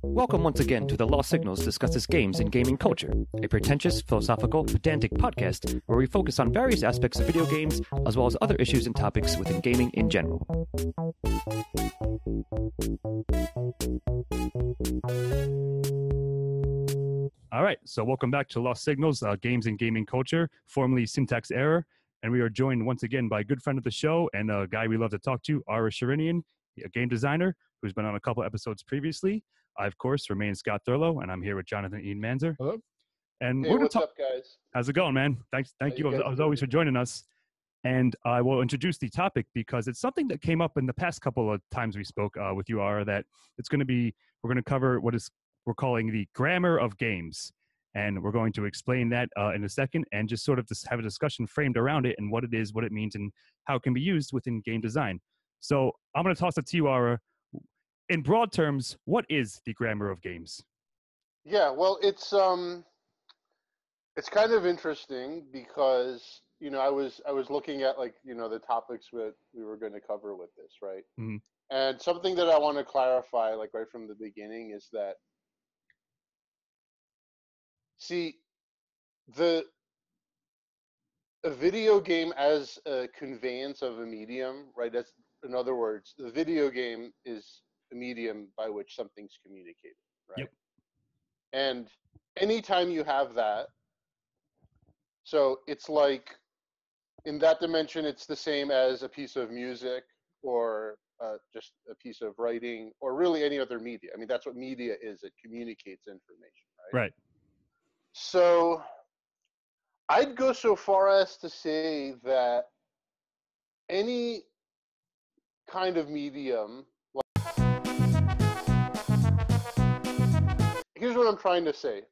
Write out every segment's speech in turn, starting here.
Welcome once again to The Lost Signals Discusses Games and Gaming Culture, a pretentious, philosophical, pedantic podcast where we focus on various aspects of video games as well as other issues and topics within gaming in general. All right, so welcome back to Lost Signals, Games and Gaming Culture, formerly Syntax Error, and we are joined once again by a good friend of the show and a guy we love to talk to, Ara Shirinian, a game designer who's been on a couple episodes previously. I, of course, remain Scott Thurlow, and I'm here with Jonathan Ian Manzer. Hello. And Hey, what's up, guys? How's it going, man? Thank you as always for joining us. And I will introduce the topic because it's something that came up in the past couple of times we spoke with you, Ara, that we're going to cover what we're calling the grammar of games. And we're going to explain that in a second and just sort of have a discussion framed around it and what it is, what it means, and how it can be used within game design. So I'm going to toss it to you, Ara. In broad terms, what is the grammar of games? Yeah, well, it's kind of interesting because I was looking at the topics that we were going to cover with this, right? Mm-hmm. And something that I want to clarify, right from the beginning, is that a video game as a conveyance of a medium, right? That's, in other words, the video game is a medium by which something's communicated, right? Yep. And anytime you have that, so it's like in that dimension, it's the same as a piece of music or just a piece of writing or really any other media. I mean, that's what media is. It communicates information, right? Right. So I'd go so far as to say that any kind of medium, here's what I'm trying to say.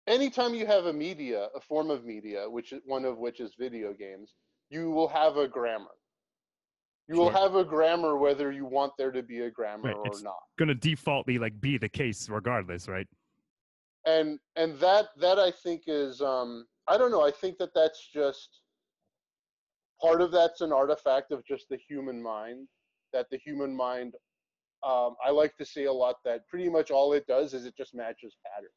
Anytime you have a form of media, one of which is video games, you will have a grammar. You will have a grammar whether you want there to be a grammar or it's not. Going to defaultly be the case regardless, right? And that I think is I don't know. I think that's just part of that's an artifact of just the human mind. That the human mind, I like to say a lot that pretty much all it does is it just matches patterns.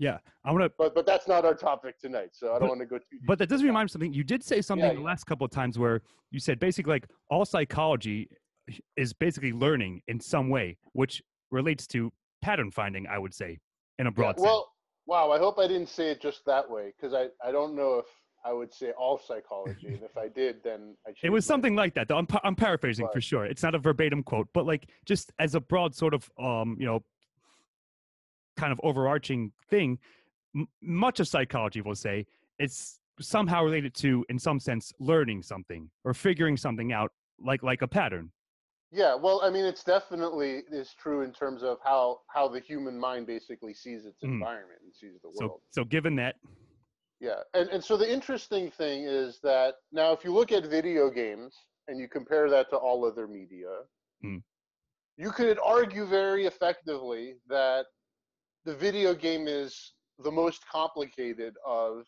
Yeah, But that's not our topic tonight, so I don't want to go too deep. But that does remind me of something. You did say something the last couple of times where you said basically all psychology is basically learning in some way, which relates to pattern finding, I would say, in a broad sense. Well, wow, I hope I didn't say it just that way, because I don't know if I would say all psychology, and if I did, then I changed. It was something like that, though. I'm paraphrasing for sure. It's not a verbatim quote, but just as a broad sort of kind of overarching thing, much of psychology will say it's somehow related to, in some sense, learning something or figuring something out, like a pattern. Yeah, well, I mean, it's definitely is true in terms of how the human mind basically sees its environment and sees the world. So given that. Yeah, and so the interesting thing is that now if you look at video games and you compare that to all other media, you could argue very effectively that the video game is the most complicated of,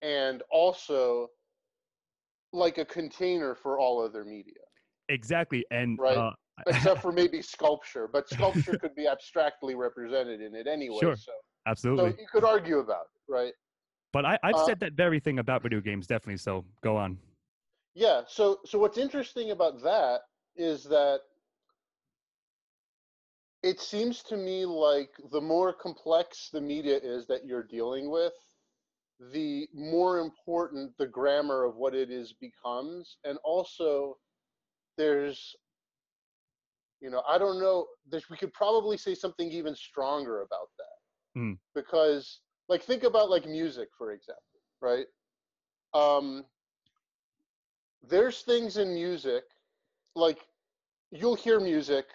and also like a container for all other media. Exactly, and right, except for maybe sculpture, but sculpture could be abstractly represented in it anyway. Sure, so absolutely. So you could argue about it, right? But I've said that very thing about video games, definitely. So go on. Yeah. So what's interesting about that is that it seems to me like the more complex the media is that you're dealing with, the more important the grammar of what it is becomes. And also there's, I don't know, we could probably say something even stronger about that. Because think about music, for example, right? There's things in music, you'll hear music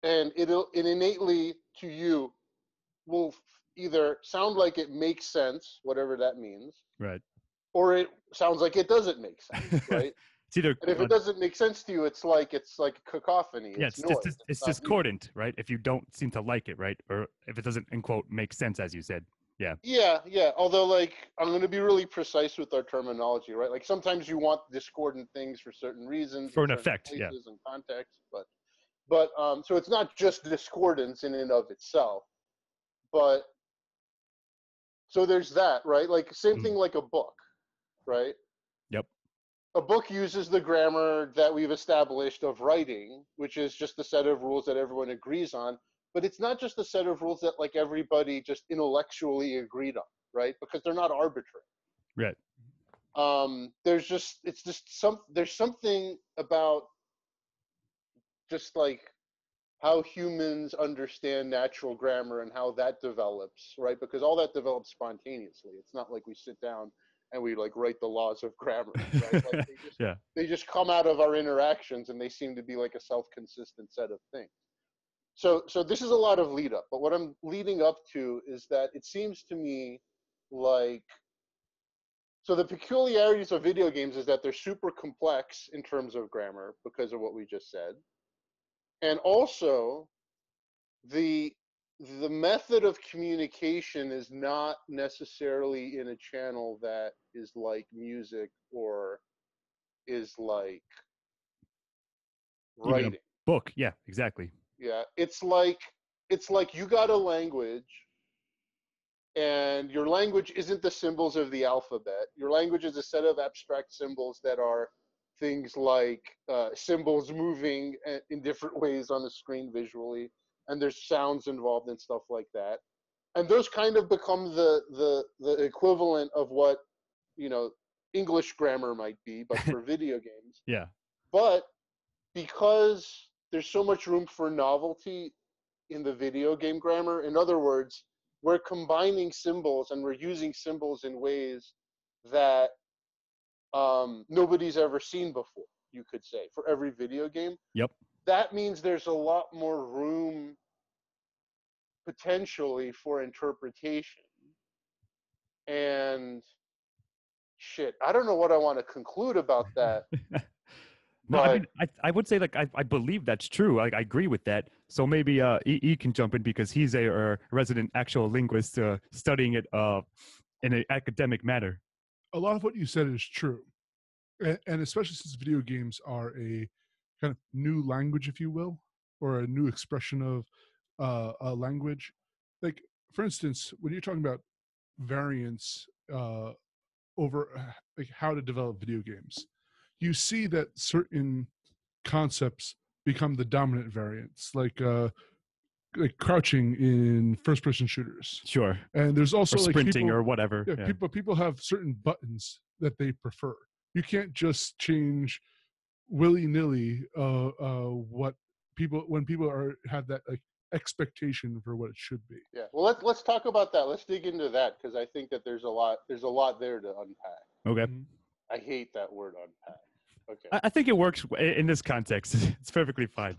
and it innately to you will either sound like it makes sense, whatever that means, right, or it sounds like it doesn't make sense, right? It's either And if it doesn't make sense to you, it's like cacophony. yeah, It's noise. it's Not music. discordant, right? If you don't seem to like it, right, or if it doesn't, in quote, make sense, as you said. Yeah. Yeah. Although, like, I'm going to be really precise with our terminology, right? Like, sometimes you want discordant things for certain reasons For in an certain effect, yeah. places and contexts, but so it's not just discordance in and of itself, but so there's that, right? Like, same thing like a book, right? Yep. A book uses the grammar that we've established of writing, which is just a set of rules that everyone agrees on. But it's not just a set of rules that like everybody just intellectually agreed on, right? Because they're not arbitrary. Right. There's something about just like how humans understand natural grammar and how that develops, right? Because all that develops spontaneously. It's not like we sit down and we like write the laws of grammar, right? Like Yeah. they just come out of our interactions and they seem to be like a self-consistent set of things. So this is a lot of lead up, but what I'm leading up to is that it seems to me like so the peculiarities of video games is that they're super complex in terms of grammar because of what we just said. And also the the method of communication is not necessarily in a channel that is like music or is like Even a writing. book, yeah, exactly. Yeah, it's like you got a language and your language isn't the symbols of the alphabet. Your language is a set of abstract symbols that are things like symbols moving in different ways on the screen visually, and there's sounds involved and stuff like that. And those kind of become the equivalent of what you know English grammar might be, but for video games. Yeah. But because there's so much room for novelty in the video game grammar, in other words, we're combining symbols and we're using symbols in ways that nobody's ever seen before, you could say, for every video game. Yep. That means there's a lot more room potentially for interpretation. And shit, I don't know what I want to conclude about that, No, I but mean, I would say like I believe that's true. I agree with that. So maybe E can jump in because he's a resident actual linguist studying it in an academic manner. A lot of what you said is true, and especially since video games are a kind of new language, if you will, or a new expression of a language. Like, for instance, when you're talking about variants over like how to develop video games, you see that certain concepts become the dominant variants, like crouching in first person shooters. Sure. And there's also Or like sprinting people, or whatever. yeah, Yeah. people have certain buttons that they prefer. You can't just change willy-nilly what people when people are have that like expectation for what it should be. yeah. Well, let's talk about that. Let's dig into that because I think that there's a lot there to unpack. Okay. Mhm. I hate that word unpack. Okay. I think it works in this context. It's perfectly fine.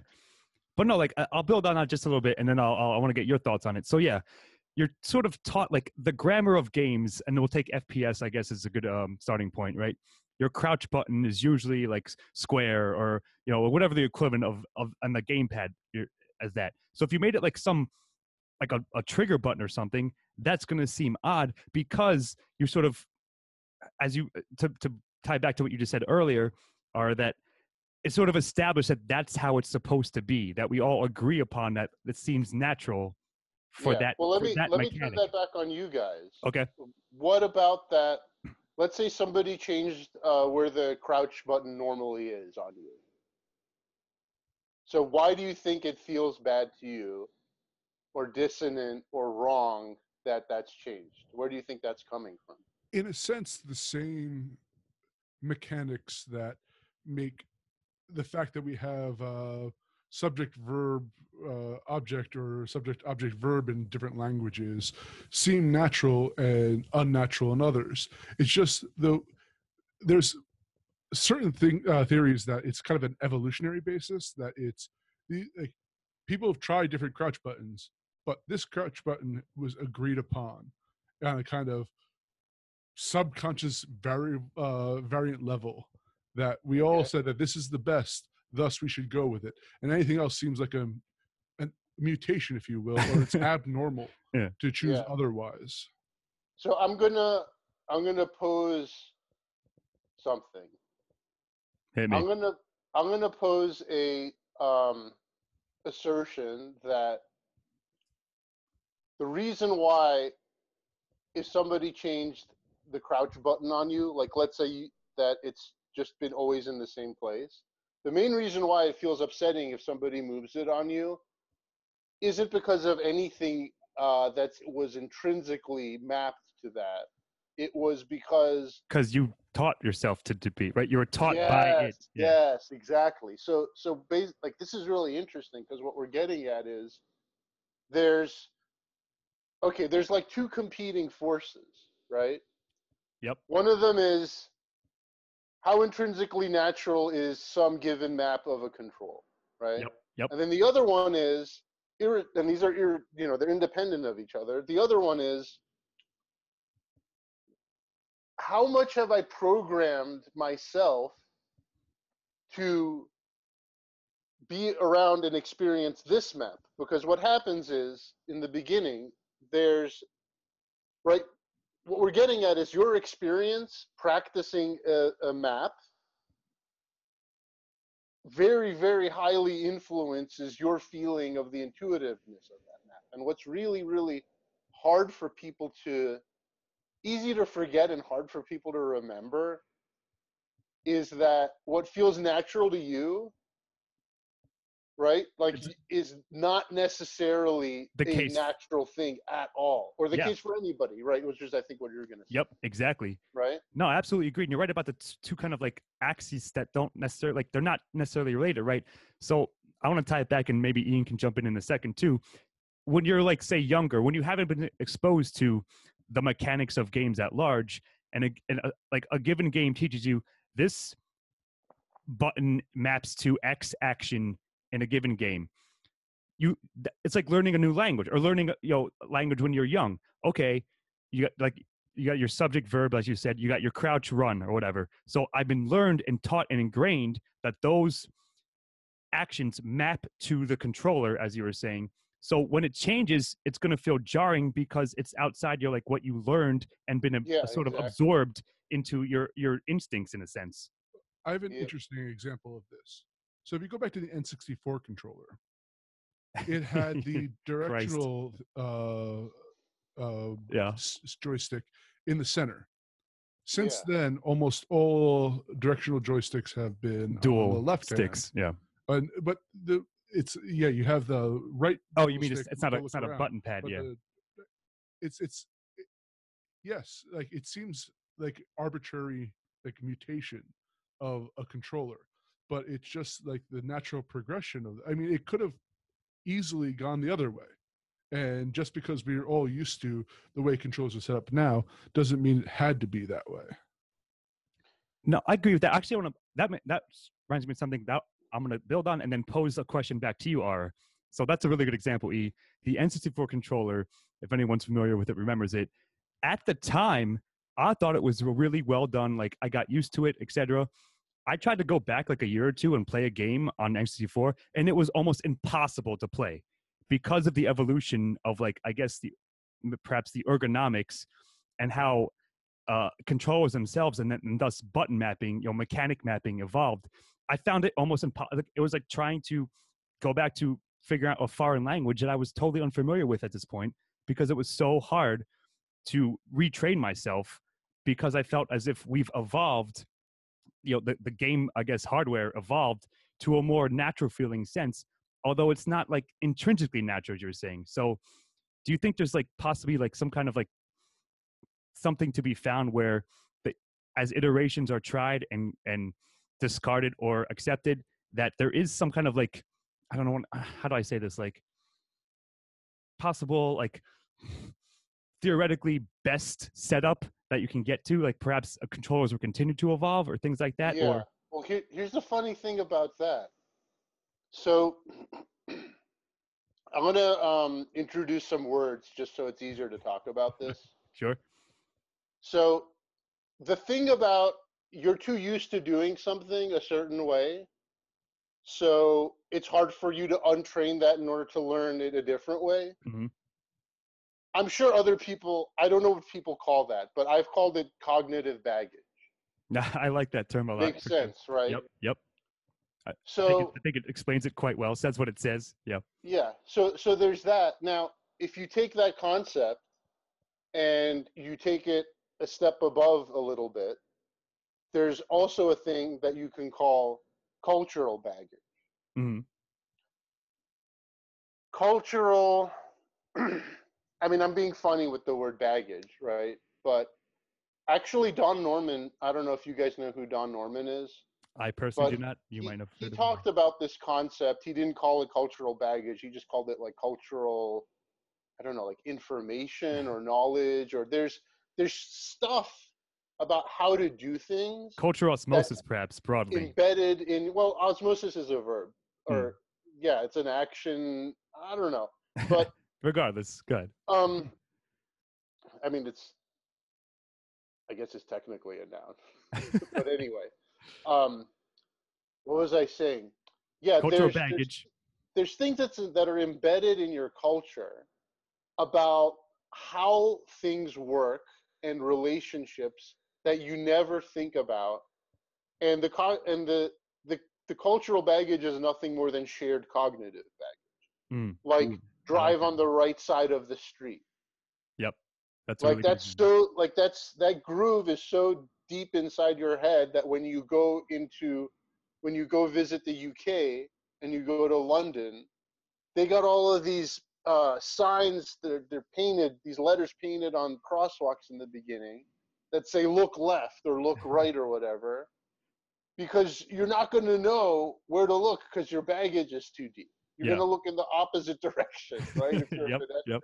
But no, like I'll build on that just a little bit, and then I want to get your thoughts on it. So yeah, you're sort of taught like the grammar of games, and we'll take FPS, I guess, is a good starting point, right? Your crouch button is usually like square or whatever the equivalent of on the gamepad as that. So if you made it like some like a trigger button or something, that's going to seem odd because you're sort of as you to tie back to what you just said earlier, are that it's sort of established that that's how it's supposed to be. That we all agree upon that. It seems natural for Yeah. that. Well, let for me that let me mechanic. turn that back on you guys. Okay. What about that? Let's say somebody changed where the crouch button normally is on you. So why do you think it feels bad to you, or dissonant, or wrong that that's changed? Where do you think that's coming from? In a sense, the same mechanics that make the fact that we have subject verb object or subject object verb in different languages seem natural and unnatural in others. It's just there's certain theories that it's kind of an evolutionary basis, that it's like people have tried different crouch buttons, but this crouch button was agreed upon on a kind of subconscious variant level, that we all Okay. said that this is the best, thus we should go with it. And anything else seems like a mutation, if you will, or it's abnormal Yeah. to choose Yeah. otherwise. So I'm gonna pose something. Hit me. I'm gonna pose a assertion that the reason why, if somebody changed the crouch button on you, like let's say that it's just been always in the same place, the main reason why it feels upsetting if somebody moves it on you isn't because of anything that was intrinsically mapped to that. It was because Because you taught yourself to be, right? You were taught by it. yes, Yeah. yes, exactly. So like this is really interesting because what we're getting at is there's there's like two competing forces, right? Yep. One of them is how intrinsically natural is some given map of a control, right? Yep. Yep. And then the other one is, and these are, they're independent of each other. The other one is, how much have I programmed myself to be around and experience this map? Because what happens is, in the beginning, there's, right, what we're getting at is your experience practicing a map very, very highly influences your feeling of the intuitiveness of that map. And what's really, really hard for people to, easy to forget and hard for people to remember is that what feels natural to you, right, like, It's is not necessarily the a case. natural thing at all, or the Yeah. case for anybody, right? Which is, I think, what you're going to say. Yep. Exactly. Right? No, absolutely agreed. And you're right about the two kind of like axes that don't necessarily, like, they're not necessarily related, right? So I want to tie it back, and maybe Ian can jump in a second too. When you're, like, say, younger, when you haven't been exposed to the mechanics of games at large, and like a given game teaches you this button maps to X action in a given game, it's like learning a new language, or learning language when you're young. Okay, you got your subject verb, as you said, you got your crouch, run, or whatever. So I've been learned and taught and ingrained that those actions map to the controller, as you were saying. So when it changes, it's going to feel jarring because it's outside your, like, what you learned and been Yeah, sort of exactly. absorbed into your instincts, in a sense. I have an Yeah. interesting example of this. So if you go back to the N64 controller, it had the Christ. directional Yeah. joystick in the center. Since Yeah. then, almost all directional joysticks have been on the Dual left sticks. hand. Yeah. But you have the right. Oh, you mean stick it's not to a look it's not a around, button pad? but Yeah. yes, like it seems like arbitrary, like mutation of a controller, but it's just like the natural progression of. I mean, it could have easily gone the other way. And just because we're all used to the way controls are set up now doesn't mean it had to be that way. No, I agree with that. Actually, I want to that reminds me of something that I'm going to build on and then pose a question back to you, R. So that's a really good example, E. The N64 controller, if anyone's familiar with it, remembers it. At the time, I thought it was really well done. Like, I got used to it, etc. I tried to go back like a year or two and play a game on N64, and it was almost impossible to play because of the evolution of, like, I guess perhaps the ergonomics and how controllers themselves and thus button mapping, mechanic mapping evolved. I found it almost impossible. It was like trying to go back to figure out a foreign language that I was totally unfamiliar with at this point, because it was so hard to retrain myself, because I felt as if we've evolved, the game, I guess, hardware evolved to a more natural feeling sense, although it's not like intrinsically natural, as you're saying. So do you think there's like possibly like some kind of like something to be found where as iterations are tried and discarded or accepted, that there is some kind of like, I don't know, how do I say this, like possible, like theoretically best setup that you can get to, like perhaps controllers will continue to evolve or things like that? Yeah. Or Well, here's the funny thing about that. So I'm gonna introduce some words just so it's easier to talk about this. Sure. So the thing about you're too used to doing something a certain way, so it's hard for you to untrain that in order to learn it a different way. Mm-hmm. I'm sure other people, I don't know what people call that, but I've called it cognitive baggage. I like that term a lot. Makes For sure. sense, right? Yep. Yep. I So, I think it explains it quite well. Says what it says. Yeah. yeah, so there's that. Now, if you take that concept and you take it a step above a little bit, there's also a thing that you can call cultural baggage. Mm-hmm. Cultural, I mean, I'm being funny with the word baggage, right? But actually, Don Norman, I don't know if you guys know who Don Norman is, I personally but do not. You might have he heard of him. talked about this concept. He didn't call it cultural baggage. He just called it like cultural, I don't know, like information or knowledge, or there's stuff about how to do things Cultural that's osmosis, perhaps broadly. embedded in, well, osmosis is a verb, Hmm. or yeah, it's an action. I don't know, but Regardless, good. I mean, I guess it's technically a noun, but anyway, what was I saying? Yeah, Cultural baggage. there's things that are embedded in your culture about how things work and relationships that you never think about, and the cultural baggage is nothing more than shared cognitive baggage, Mm. like Ooh, I like drive that. on the right side of the street. Yep. That's a Like really good that's example. so like that groove is so deep inside your head that when you go visit the UK and you go to London, they got all of these signs that they're painted, these letters painted on crosswalks in the beginning that say look left or look right or whatever, because you're not going to know where to look because your baggage is too deep. You're going Yeah. to look in the opposite direction, right? If you're a Yep. Yep. pedestrian.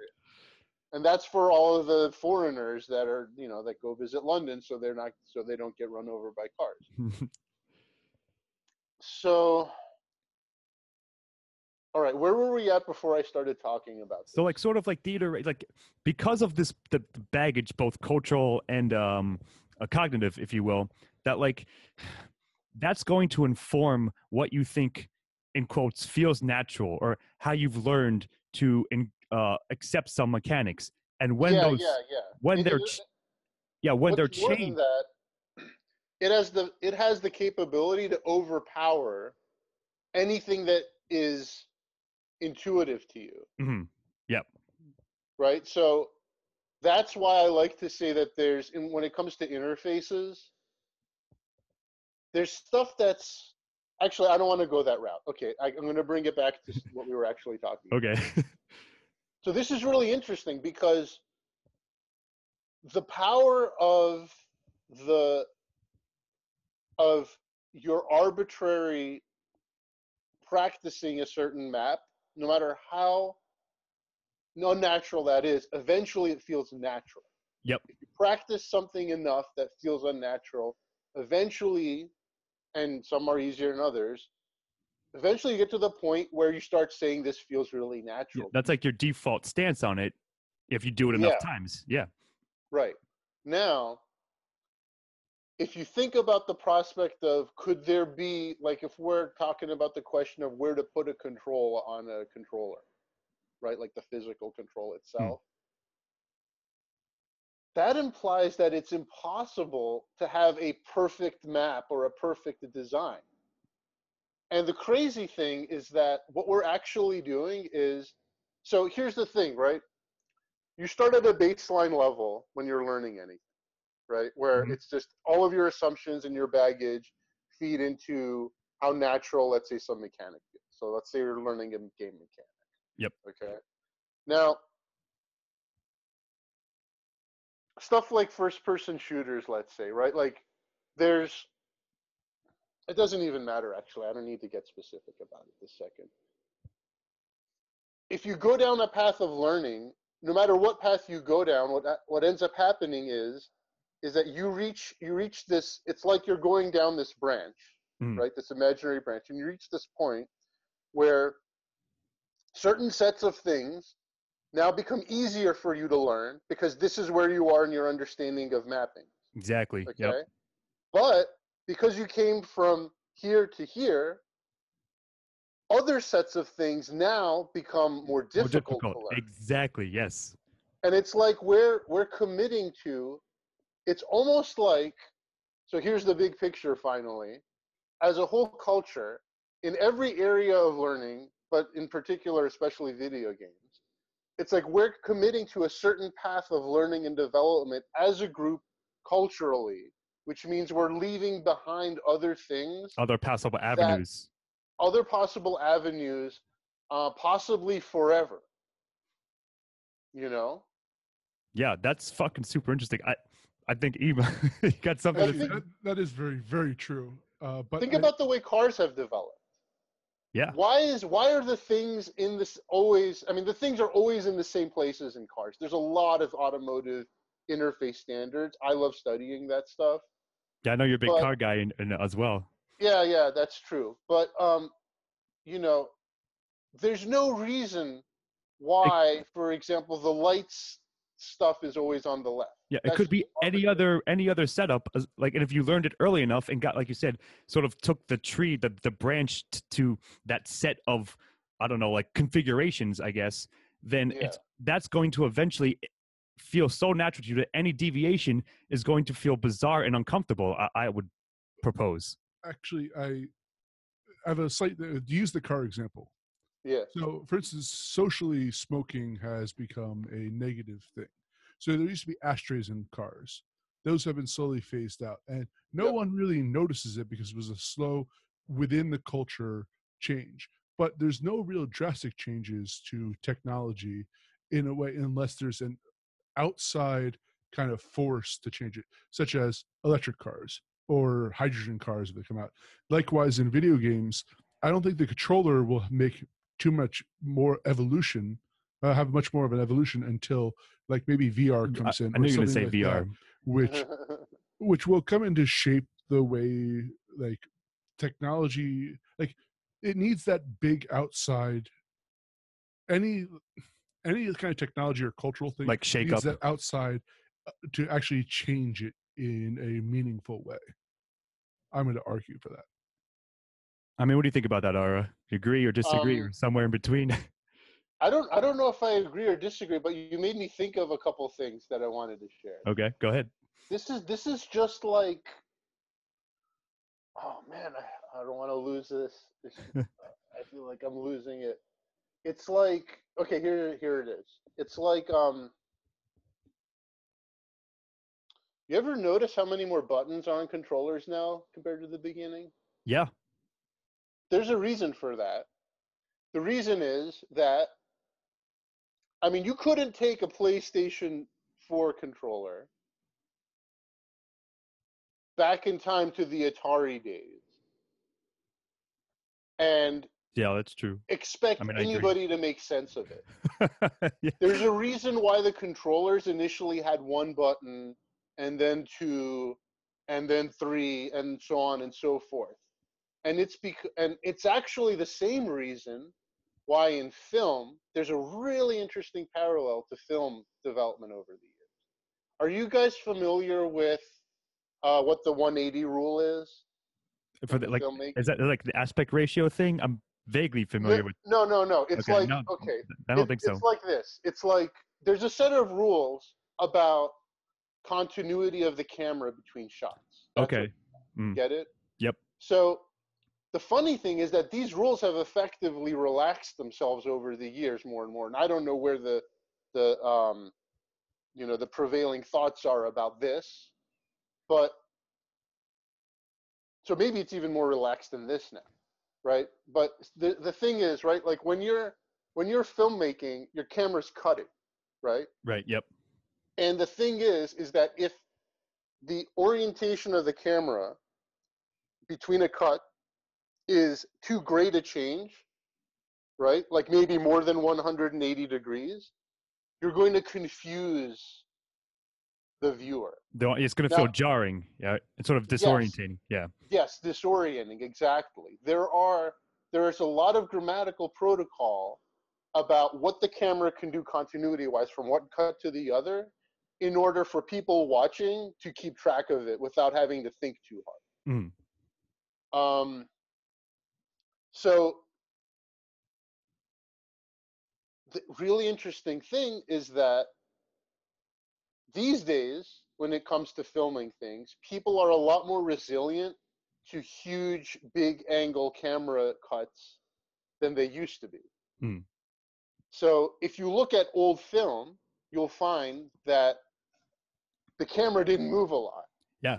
And that's for all of the foreigners that are, that go visit London, so they don't get run over by cars. So, all right, where were we at before I started talking about So this? like sort of like theater, like because of this the baggage, both cultural and cognitive, if you will, that like that's going to inform what you think in quotes feels natural or how you've learned to accept some mechanics. And when Yeah, those yeah, yeah. when they're when they're What's more than changed. that, it has the capability to overpower anything that is intuitive to you, Mm-hmm. Yep. right? So that's why I like to say that when it comes to interfaces, there's stuff that's actually, I don't want to go that route. Okay, I'm going to bring it back to what we were actually talking about. Okay. So this is really interesting because the power the of your arbitrary practicing a certain map, no matter how unnatural that is, eventually it feels natural. Yep. If you practice something enough that feels unnatural, eventually, and some are easier than others, eventually you get to the point where you start saying this feels really Yeah. natural. That's like your default stance on it if you do it enough Yeah, times. Yeah. right. Now, if you think about the prospect of could there be, like if we're talking about the question of where to put a control on a controller, right? Like the physical control Hmm. itself. That implies that it's impossible to have a perfect map or a perfect design. And the crazy thing is that what we're actually doing is, so here's the thing, right? You start at a baseline level when you're learning anything, right? Where Mm-hmm. it's just all of your assumptions and your baggage feed into how natural, let's say, some mechanic is. So let's say you're learning a game mechanic. Yep. Okay. Now, stuff like first person shooters, let's say, right? Like there's, it doesn't even matter actually. I don't need to get specific about it this second. If you go down a path of learning, no matter what path you go down, what ends up happening is that you reach this, it's like you're going down this branch, Mm-hmm. right? This imaginary branch, and you reach this point where certain sets of things now become easier for you to learn because this is where you are in your understanding of mapping. Exactly. Yep. Okay? But because you came from here to here, other sets of things now become more More difficult difficult. to learn. Exactly. Yes. And it's like we're committing to, it's almost like, so here's the big picture finally. As a whole culture, in every area of learning, but in particular, especially video games, it's like we're committing to a certain path of learning and development as a group culturally, which means we're leaving behind other things, Other possible that avenues. other possible avenues, possibly forever. You know, Yeah, that's fucking super interesting. I think Eva, you got something to Actually, say. that is very, very true. But think about the way cars have developed. Yeah. Why are the things in this always, I mean, the things are always in the same places in cars. There's a lot of automotive interface standards. I love studying that stuff. Yeah, I know you're a big But car guy as well. yeah, that's true. But you know, there's no reason It, why, for example, the lights stuff is always on the left. yeah, it That's could be just arbitrary. any other setup. Like, and if you learned it early enough and got, like you said, sort of took the tree, the branch to that set of, I don't know, like configurations, I guess, then Yeah. that's going to eventually feel so natural to you that any deviation is going to feel bizarre and uncomfortable. I would propose. actually, I have a slight to use the car example. Yeah. So, for instance, socially, smoking has become a negative thing. So there used to be ashtrays in cars. Those have been slowly phased out, and no Yep. one really notices it because it was a slow, within the culture change. But there's no real drastic changes to technology in a way, unless there's an outside kind of force to change it, such as electric cars or hydrogen cars if they come out. Likewise, in video games, I don't think the controller will make too much more evolution, have much more of an evolution until like maybe VR I, comes in I or knew you were going to something say like VR. that, which will come in to shape the way like technology, like it needs that big outside any kind of technology or cultural thing Like shake needs up. that outside to actually change it in a meaningful way. I'm going to argue for that. I mean, what do you think about that, Ara? You agree or disagree um, or somewhere in between? I don't know if I agree or disagree, but you made me think of a couple things that I wanted to share. Okay, go ahead. This is just like, oh man, I don't want to lose this. I feel like I'm losing it. It's like, okay, here it is. It's like, you ever notice how many more buttons are on controllers now compared to the beginning? Yeah. There's a reason for that. The reason is that, I mean, you couldn't take a PlayStation 4 controller back in time to the Atari days and Yeah, that's true. I expect mean, I agree. anybody to make sense of it. Yeah. There's a reason why the controllers initially had one button and then two and then three and so on and so forth. And it's actually the same reason why in film there's a really interesting parallel to film development over the years. Are you guys familiar with what the 180 rule is For in the, the like, is filmmaking? that like the aspect ratio thing? I'm vaguely No, familiar with. no. It's Okay, like, no, okay, I don't think it's so. like this. It's like there's a set of rules about continuity of the camera between shots. That's what, Okay. Mm, get it? yep. So the funny thing is that these rules have effectively relaxed themselves over the years more and more. And I don't know where the the prevailing thoughts are about this, but so maybe it's even more relaxed than this now, right? But the thing is, right, like when you're filmmaking, your camera's cutting, right? Right. Yep. And the thing is that if the orientation of the camera between a cut is too great a change, right? Like maybe more than 180 degrees, you're going to confuse the viewer. It's going to feel Now, jarring. Yeah. It's sort of yes, disorientating. Yeah. yes, disorienting, exactly. There is a lot of grammatical protocol about what the camera can do continuity-wise from one cut to the other in order for people watching to keep track of it without having to think too hard. Mm. So the really interesting thing is that these days, when it comes to filming things, people are a lot more resilient to huge, big angle camera cuts than they used to be. Hmm. So if you look at old film, you'll find that the camera didn't move a lot. Yeah.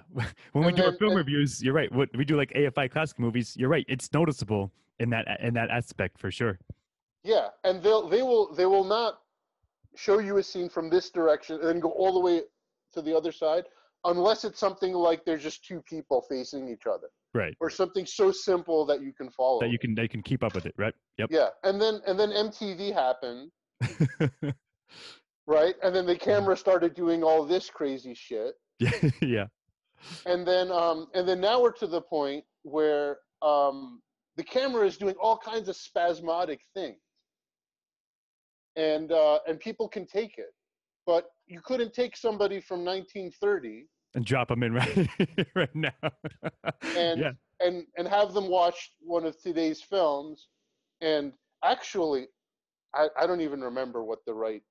When we And do our then, film and reviews, you're right. What we do like AFI classic movies, you're right. It's noticeable in that aspect for sure. yeah, and they will not show you a scene from this direction and then go all the way to the other side unless it's something like there's just two people facing each other Right. or something so simple that you can follow That it. you can keep up with it, right? Yep. Yeah, and then MTV happened, right? And then the camera started doing all this crazy shit. Yeah. And then now we're to the point where the camera is doing all kinds of spasmodic things, and people can take it, but you couldn't take somebody from 1930 And drop them in right now. and Yeah. and have them watch one of today's films. And actually, I don't even remember what the right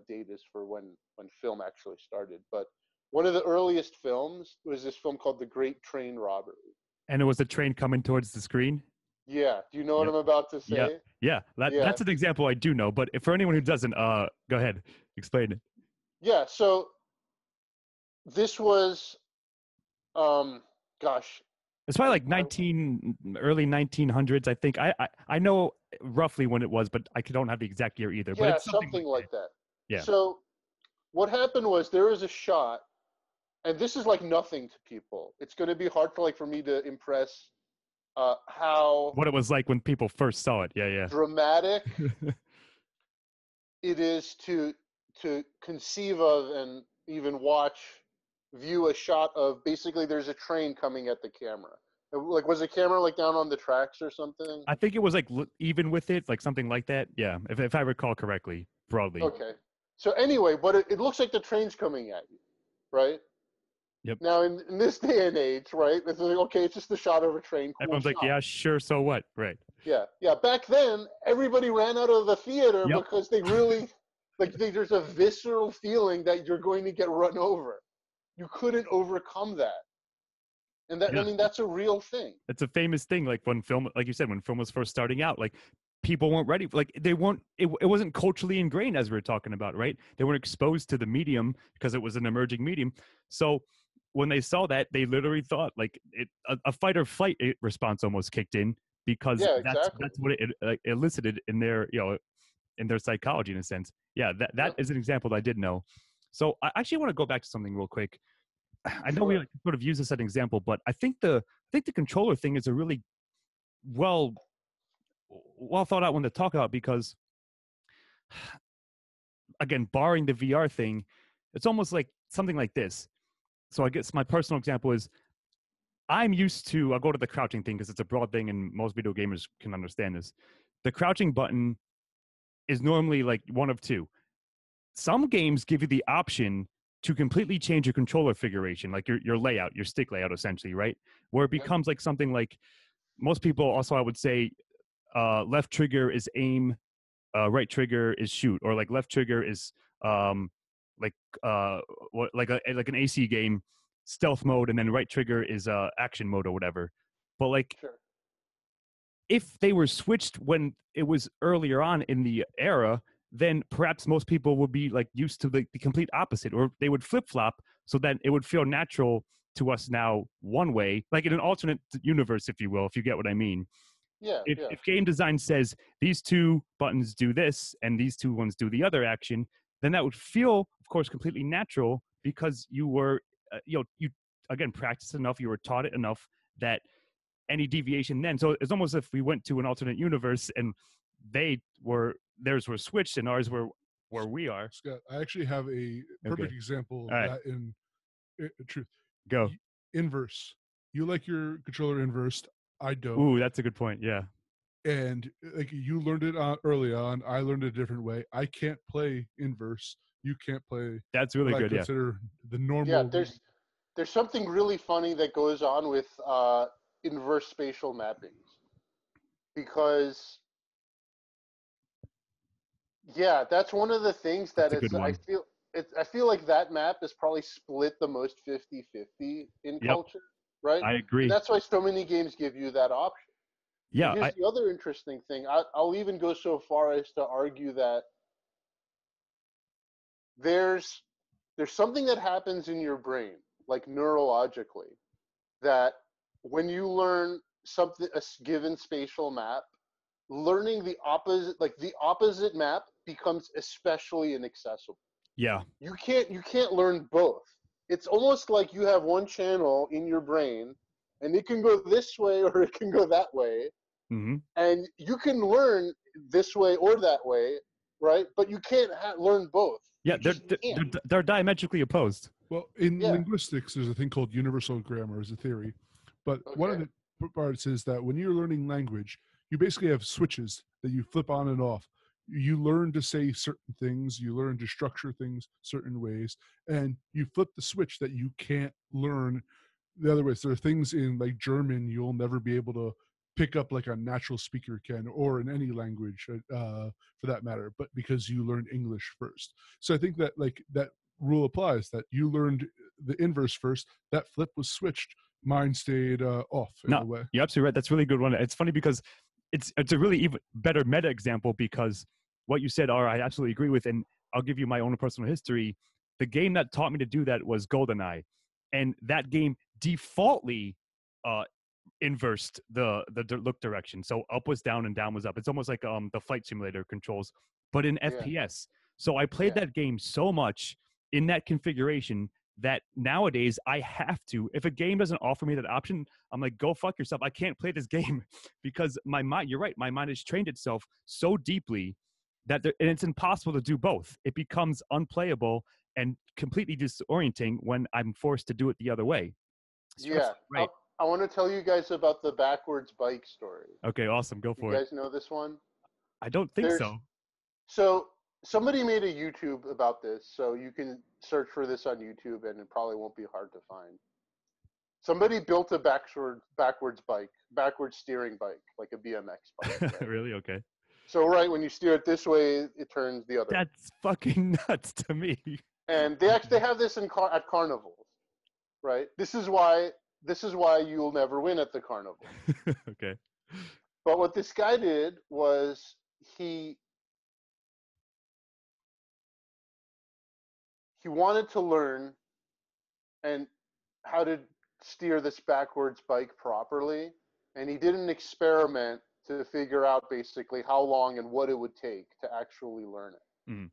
date is for when film actually started, but one of the earliest films was this film called The Great Train Robbery. And it was a train coming towards the screen. Yeah, do you know what Yep. I'm about to Yeah. say? Yeah. Yeah, That's an example I do know. But for anyone who doesn't, go ahead, explain it. yeah. So this was, gosh, It's probably I, like I early 1900s. I think I know roughly when it was, but I don't have the exact year either. But yeah, it's something something like like that. yeah. So what happened was there was a shot, and this is like nothing to people. It's going to be hard for me to impress how What it was like when people first saw it. Yeah. dramatic it is to conceive of and even view a shot of basically there's a train coming at the camera. Like, was the camera like down on the tracks or something? I think it was like even with it, like something like that. Yeah, if I recall correctly, broadly. Okay. So anyway, but it looks like the train's coming at you, right? Yep. Now in this day and age, right? It's like, okay, it's just a shot of a train. Cool Everyone's like, shot. yeah, sure, so what? Right. Yeah. Back then, everybody ran out of the theater Yep. because they really there's a visceral feeling that you're going to get run over. You couldn't overcome that. And that, Yeah. I mean, that's a real thing. It's a famous thing. Like when film, like you said, when film was first starting out, like people weren't ready. Like they weren't. It wasn't culturally ingrained as we were talking about, right? They weren't exposed to the medium because it was an emerging medium. So when they saw that, they literally thought like a fight or flight response almost kicked in because Yeah, exactly. that's what it elicited in their in their psychology in a sense. Yeah, that Yep. is an example that I did know. So I actually want to go back to something real quick. I know we Sure. like, sort of use this as an example, but I think the controller thing is a really well thought out one to talk about because again, barring the VR thing, it's almost like something like this. So I guess my personal example is I'm used to I'll go to the crouching thing because it's a broad thing and most video gamers can understand this. The crouching button is normally like one of two. Some games give you the option to completely change your controller configuration, like your layout, your stick layout, essentially, right? Where it Yep. becomes like something like most people also, I would say, left trigger is aim, right trigger is shoot, or like left trigger is like what like an AC game, stealth mode, and then right trigger is action mode or whatever. But like Sure. if they were switched when it was earlier on in the era, then perhaps most people would be like used to the complete opposite, or they would flip flop so that it would feel natural to us now one way, like in an alternate universe, if you will, if you get what I mean. Yeah. Yeah. If game design says these two buttons do this and these two ones do the other action, then that would feel, of course, completely natural because you were, you again practiced enough, you were taught it enough that any deviation then. So it's almost as if we went to an alternate universe and theirs were switched and ours were where we are. Scott, I actually have a perfect example of All right. that in truth. Go. Inverse. You like your controller inversed. I don't. Ooh, that's a good point. Yeah. And like you learned it early on. I learned it a different way. I can't play inverse. You can't play. That's really what good. I Yeah. consider the normal. Yeah. There's something really funny that goes on with inverse spatial mappings, because yeah, that's one of the things that That's a good one. I feel like that map is probably split the most 50-50 in Yep, culture, right? I And agree. that's why so many games give you that option. And Yeah, here's the other interesting thing. I'll even go so far as to argue that there's something that happens in your brain, like neurologically, that when you learn something, a given spatial map, learning the opposite map becomes especially inaccessible. yeah, You can't learn both. It's almost like you have one channel in your brain, and it can go this way or it can go that way, hmm and you can learn this way or that way, right? But you can't learn both. yeah. You They're, just they're can't. they're diametrically opposed. Well, in Yeah. linguistics, there's a thing called universal grammar as a theory. But one of Okay. the parts is that when you're learning language, you basically have switches that you flip on and off. You learn to say certain things, you learn to structure things certain ways, and you flip the switch that you can't learn the other ways. There are things in like German you'll never be able to pick up like a natural speaker can, or in any language for that matter, but because you learned English first. So I think that like that rule applies, that you learned the inverse first, that flip was switched, mine stayed off in No, a way. you're absolutely right. That's a really good one. It's funny because it's a really even better meta example, because what you said, I absolutely agree with, and I'll give you my own personal history. The game that taught me to do that was GoldenEye, and that game defaultly uh, inversed the look direction. So up was down and down was up. It's almost like the flight simulator controls, but in Yeah. FPS. So I played Yeah. that game so much in that configuration that nowadays I have to. If a game doesn't offer me that option, I'm like, go fuck yourself. I can't play this game because my mind. You're right. My mind has trained itself so deeply that and it's impossible to do both. It becomes unplayable and completely disorienting when I'm forced to do it the other way. So you're Yeah. absolutely right. I want to tell you guys about the backwards bike story. Okay, awesome. Go You for it. guys know this one? I don't think There's so. So somebody made a YouTube about this, so you can search for this on YouTube, and it probably won't be hard to find. Somebody built a backwards steering bike, like a BMX bike, right? Really? Okay. So right when you steer it this way, it turns the other way. That's fucking nuts to me. And they actually have this at carnivals, right? This is why you'll never win at the carnival. Okay. But what this guy did was he wanted to learn and how to steer this backwards bike properly, and he did an experiment to figure out basically how long and what it would take to actually learn it. Mm.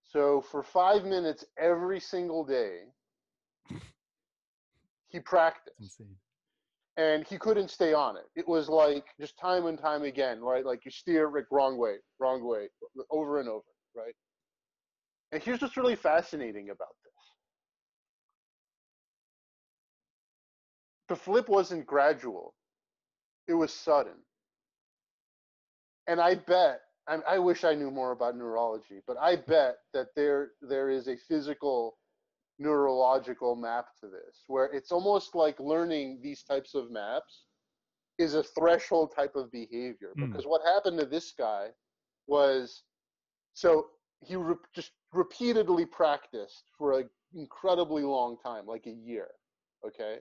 So for 5 minutes every single day, he practiced, It's insane. and he couldn't stay on it. It was like just time and time again, right? Like you steer like wrong way, over and over, right? And here's what's really fascinating about this. The flip wasn't gradual, it was sudden. And I wish I knew more about neurology, but I bet that there is a physical neurological map to this, where it's almost like learning these types of maps is a threshold type of behavior. Mm. Because what happened to this guy was, so he just repeatedly practiced for an incredibly long time, like a year, okay?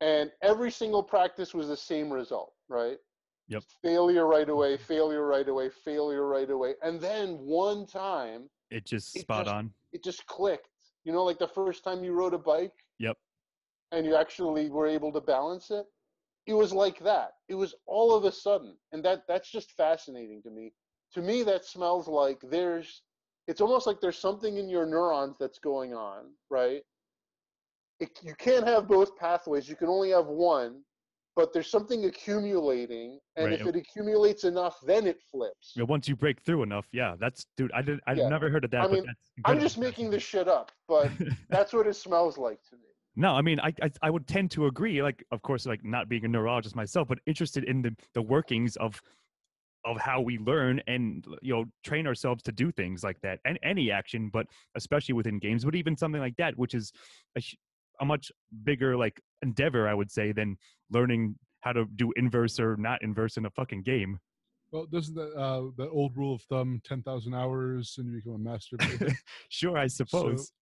And every single practice was the same result, right? Yep. Failure right away, failure right away, failure right away. And then one time, It just it spot just on. it just clicked. You know, like the first time you rode a bike Yep. and you actually were able to balance it. It was like that. It was all of a sudden. And that's just fascinating to me. To me, that smells like it's almost like there's something in your neurons that's going on, right? You can't have both pathways. You can only have one, but there's something accumulating, and Right. if it accumulates enough, then it flips. Once you break through enough, yeah. That's dude. I've Yeah. never heard of that, I but mean, that's I'm incredibly just making this fascinating. shit up, but that's what it smells like to me. No, I mean, I would tend to agree. Like, of course, like not being a neurologist myself, but interested in the workings of how we learn and train ourselves to do things like that, and any action, but especially within games, but even something like that, which is a much bigger like endeavor, I would say, than learning how to do inverse or not inverse in a fucking game. Well, doesn't that old rule of thumb, 10,000 hours and you become a master of anything? Sure, I So suppose.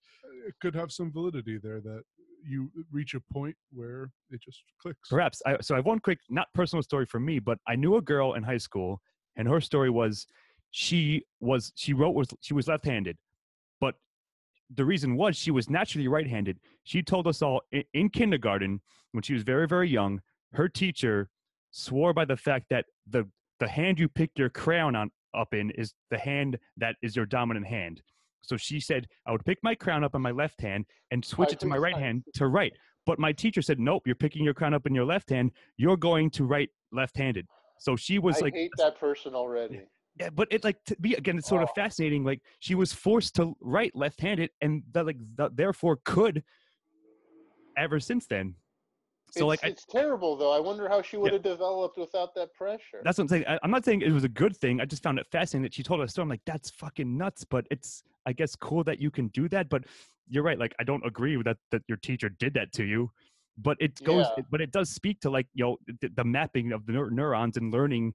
it could have some validity there that you reach a point where it just clicks. Perhaps. So I have one quick, not personal story for me, but I knew a girl in high school, and her story was she was left-handed, but the reason was she was naturally right-handed. She told us all in kindergarten when she was very, very young, her teacher swore by the fact that the hand you pick your crayon up in is the hand that is your dominant hand. So she said I would pick my crown up on my left hand and switch it to my right hand to right. But my teacher said, nope, you're picking your crown up in your left hand. You're going to write left-handed. So she was I hate that person already. yeah, but it like to be again, it's sort of fascinating. Like she was forced to write left-handed, and therefore could ever since then. So it's terrible though. I wonder how she would have developed without that pressure. That's what I'm saying. I'm not saying it was a good thing. I just found it fascinating that she told us a story. I'm like, that's fucking nuts. But it's, I guess, cool that you can do that. But you're right. Like, I don't agree with that your teacher did that to you. But it goes. Yeah. But it does speak to like the mapping of the neurons and learning.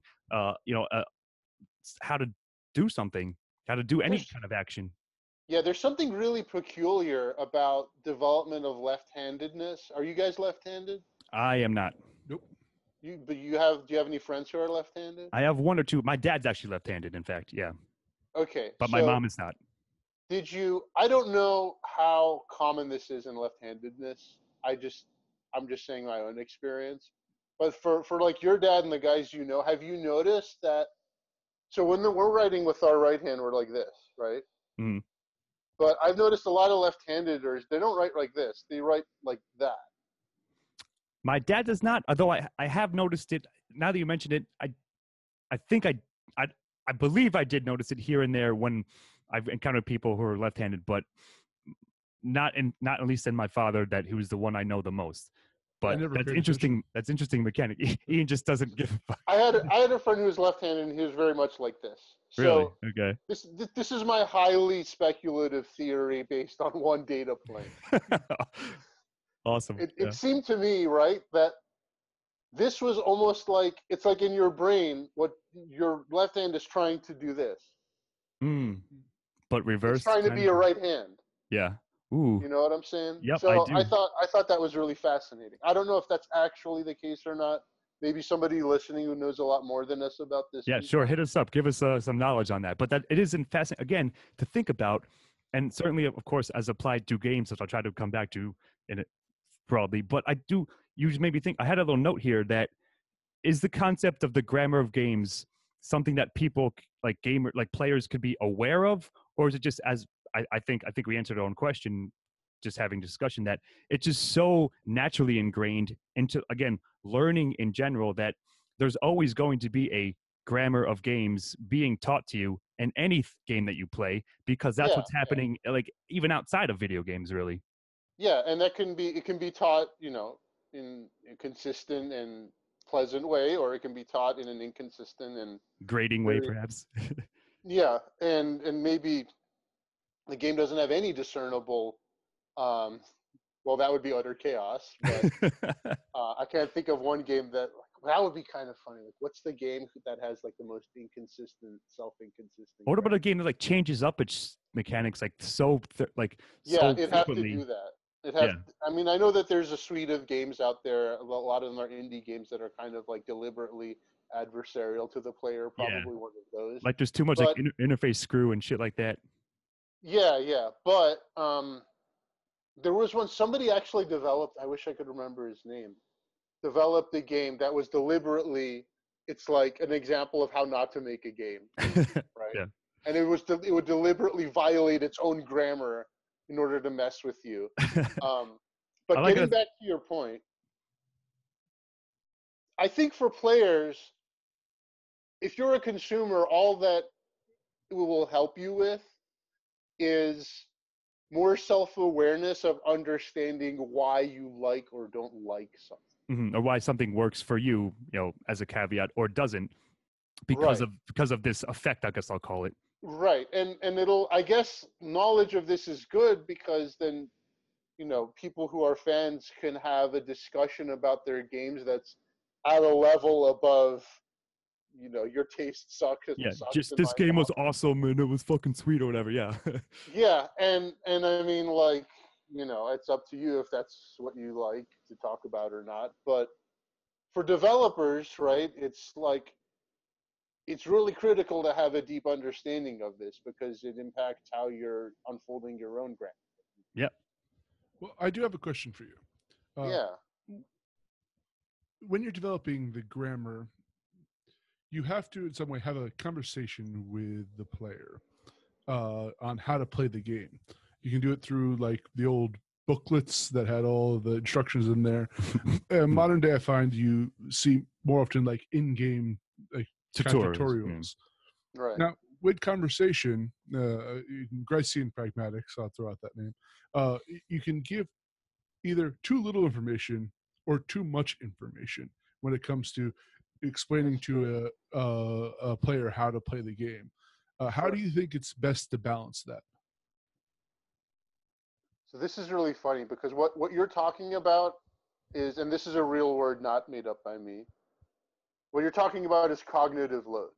How to do something, how to do any kind of action. Yeah, there's something really peculiar about development of left-handedness. Are you guys left-handed? I am not. Nope. Do you have any friends who are left-handed? I have one or two. My dad's actually left-handed, in fact. Yeah. Okay. But my mom is not. I don't know how common this is in left-handedness. I'm just saying my own experience. But for like your dad and the guys you know, have you noticed that? So when we're writing with our right hand, we're like this, right? Mm-hmm. But I've noticed a lot of left-handeders, they don't write like this. They write like that. My dad does not, although I have noticed it. Now that you mentioned it, I think I believe I did notice it here and there when I've encountered people who are left-handed, but not at least in my father, that he was the one I know the most. But that's interesting. That's interesting mechanic. Ian just doesn't give a fuck. I had a friend who was left-handed, and he was very much like this. Really? So okay. This is my highly speculative theory based on one data point. Awesome. It seemed to me, right, that this was almost like it's like in your brain, what your left hand is trying to do this. But reverse. It's trying to be a right hand. Yeah. Ooh. You know what I'm saying? Yep, so I do. I thought that was really fascinating. I don't know if that's actually the case or not. Maybe somebody listening who knows a lot more than us about this. Yeah, sure. Hit us up. Give us some knowledge on that. But that it is fascinating, again, to think about, and certainly, of course, as applied to games, which I'll try to come back to in it broadly. But I do, you just made me think, I had a little note here that is the concept of the grammar of games something that people like players could be aware of, or is it just as I think we answered our own question just having discussion that it's just so naturally ingrained into, again, learning in general, that there's always going to be a grammar of games being taught to you in any game that you play, because that's what's happening, like even outside of video games, really. Yeah, and it can be taught, in a consistent and pleasant way, or it can be taught in an inconsistent and grading way, perhaps. Yeah, and maybe the game doesn't have any discernible. Well, that would be utter chaos. But I can't think of one game that would be kind of funny. Like, what's the game that has like the most inconsistent, self-inconsistent? What about a game that like changes up its mechanics like so it'd have to do that. I mean, I know that there's a suite of games out there. A lot of them are indie games that are kind of like deliberately adversarial to the player. Probably one of those. Like there's too much like interface screw and shit like that. Yeah. But there was one somebody actually developed. I wish I could remember his name. Developed a game that was deliberately. It's like an example of how not to make a game, right? Yeah. And it would deliberately violate its own grammar in order to mess with you. But getting back to your point, I think for players, if you're a consumer, all that it will help you with is more self-awareness of understanding why you like or don't like something. Mm-hmm. Or why something works for you, as a caveat, or doesn't because of this effect, I guess I'll call it. Right. And I guess knowledge of this is good, because then people who are fans can have a discussion about their games that's at a level above, your taste sucks Yeah, sucks just and this mine game was awesome. awesome and it was fucking sweet or whatever. Yeah. Yeah, and I mean, like, it's up to you if that's what you like to talk about or not. But for developers, right, it's like it's really critical to have a deep understanding of this because it impacts how you're unfolding your own brand. Yep. Well, I do have a question for you. Yeah, When you're developing the grammar, you have to in some way have a conversation with the player on how to play the game. You can do it through like the old booklets that had all the instructions in there. Modern day, I find you see more often like in-game like kind of tutorials. right. Now, with conversation, Gracie Pragmatics, I'll throw out that name. You can give either too little information or too much information when it comes to explaining That's true. to a player how to play the game. How Sure. do you think it's best to balance that? So this is really funny because what you're talking about is, and this is a real word not made up by me. What you're talking about is cognitive load.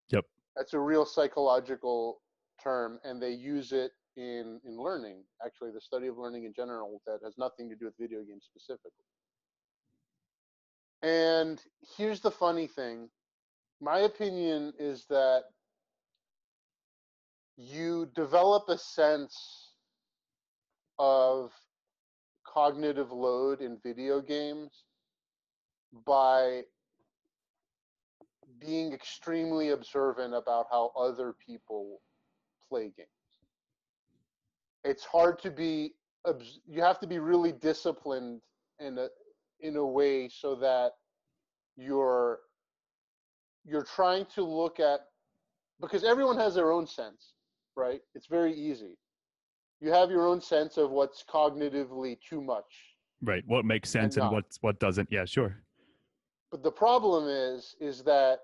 Yep. That's a real psychological term, and they use it in learning. Actually, the study of learning in general that has nothing to do with video games specifically. And here's the funny thing. My opinion is that you develop a sense of cognitive load in video games by being extremely observant about how other people play games. It's hard to be, you have to be really disciplined in a way so that you're you're trying to look at, because everyone has their own sense, right? It's very easy. You have your own sense of what's cognitively too much Right. What makes and sense and not. what doesn't. Yeah, sure. But the problem is that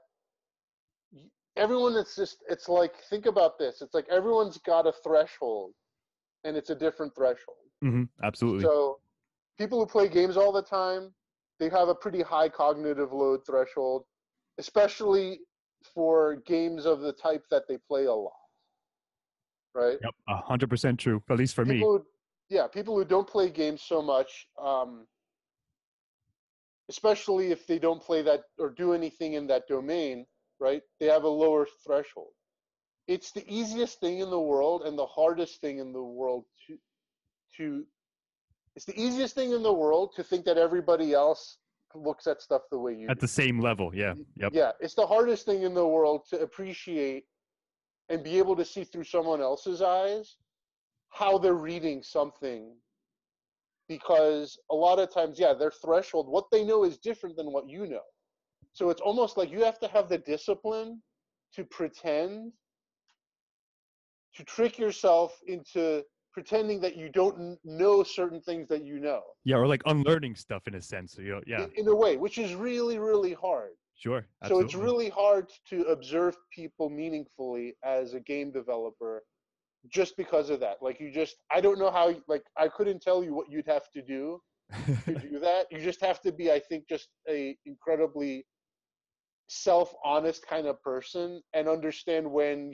everyone, it's like, think about this. It's like everyone's got a threshold and it's a different threshold. Absolutely. So people who play games all the time, they have a pretty high cognitive load threshold, especially for games of the type that they play a lot, right? Yep. 100% true. At least for me. People who, yeah, people who don't play games so much, especially if they don't play that or do anything in that domain, right? They have a lower threshold. It's the easiest thing in the world and the hardest thing in the world to it's the easiest thing in the world to think that everybody else looks at stuff the way you At do. the same level. Yeah. Yep. Yeah, it's the hardest thing in the world to appreciate and be able to see through someone else's eyes how they're reading something, because a lot of times, yeah, their threshold, what they know is different than what you know. So it's almost like you have to have the discipline to pretend, to trick yourself into pretending that you don't know certain things that you know. Yeah. Or like unlearning stuff in a sense. So, yeah. In a way, which is really, really hard. Sure. So it's Absolutely. really hard to observe people meaningfully as a game developer just because of that. Like, I don't know how, like, I couldn't tell you what you'd have to do that. You just have to be, I think, just a incredibly self-honest kind of person and understand when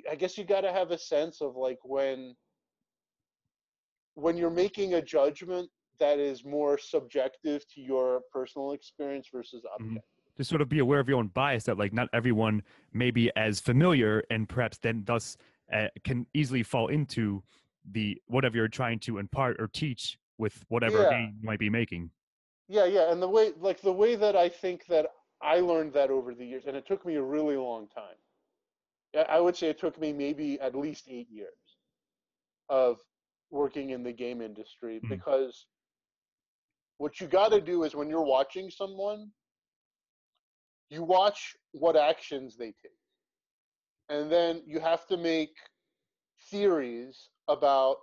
I guess you got to have a sense of like when you're making a judgment that is more subjective to your personal experience versus objective. Just sort of be aware of your own bias that like not everyone may be as familiar and perhaps then thus can easily fall into the whatever you're trying to impart or teach with whatever Yeah, game you might be making. yeah, and the way that I think that I learned that over the years, and it took me a really long time. I would say it took me maybe at least 8 years of working in the game industry, Mhm. because what you got to do is when you're watching someone, you watch what actions they take, and then you have to make theories about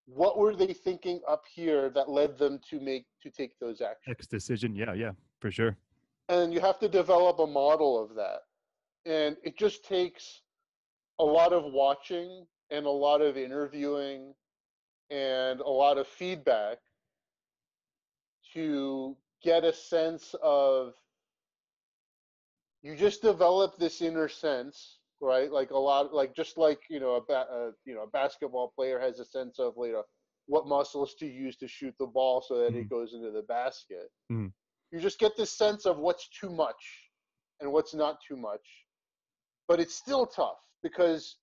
what were they thinking up here that led them to take those actions. X decision. Yeah, for sure. And you have to develop a model of that. And it just takes a lot of watching and a lot of interviewing and a lot of feedback to get a sense of, you just develop this inner sense, right? Like a lot, like just like a basketball player has a sense of what muscles to use to shoot the ball so that it goes into the basket. Mm. You just get this sense of what's too much and what's not too much, but it's still tough because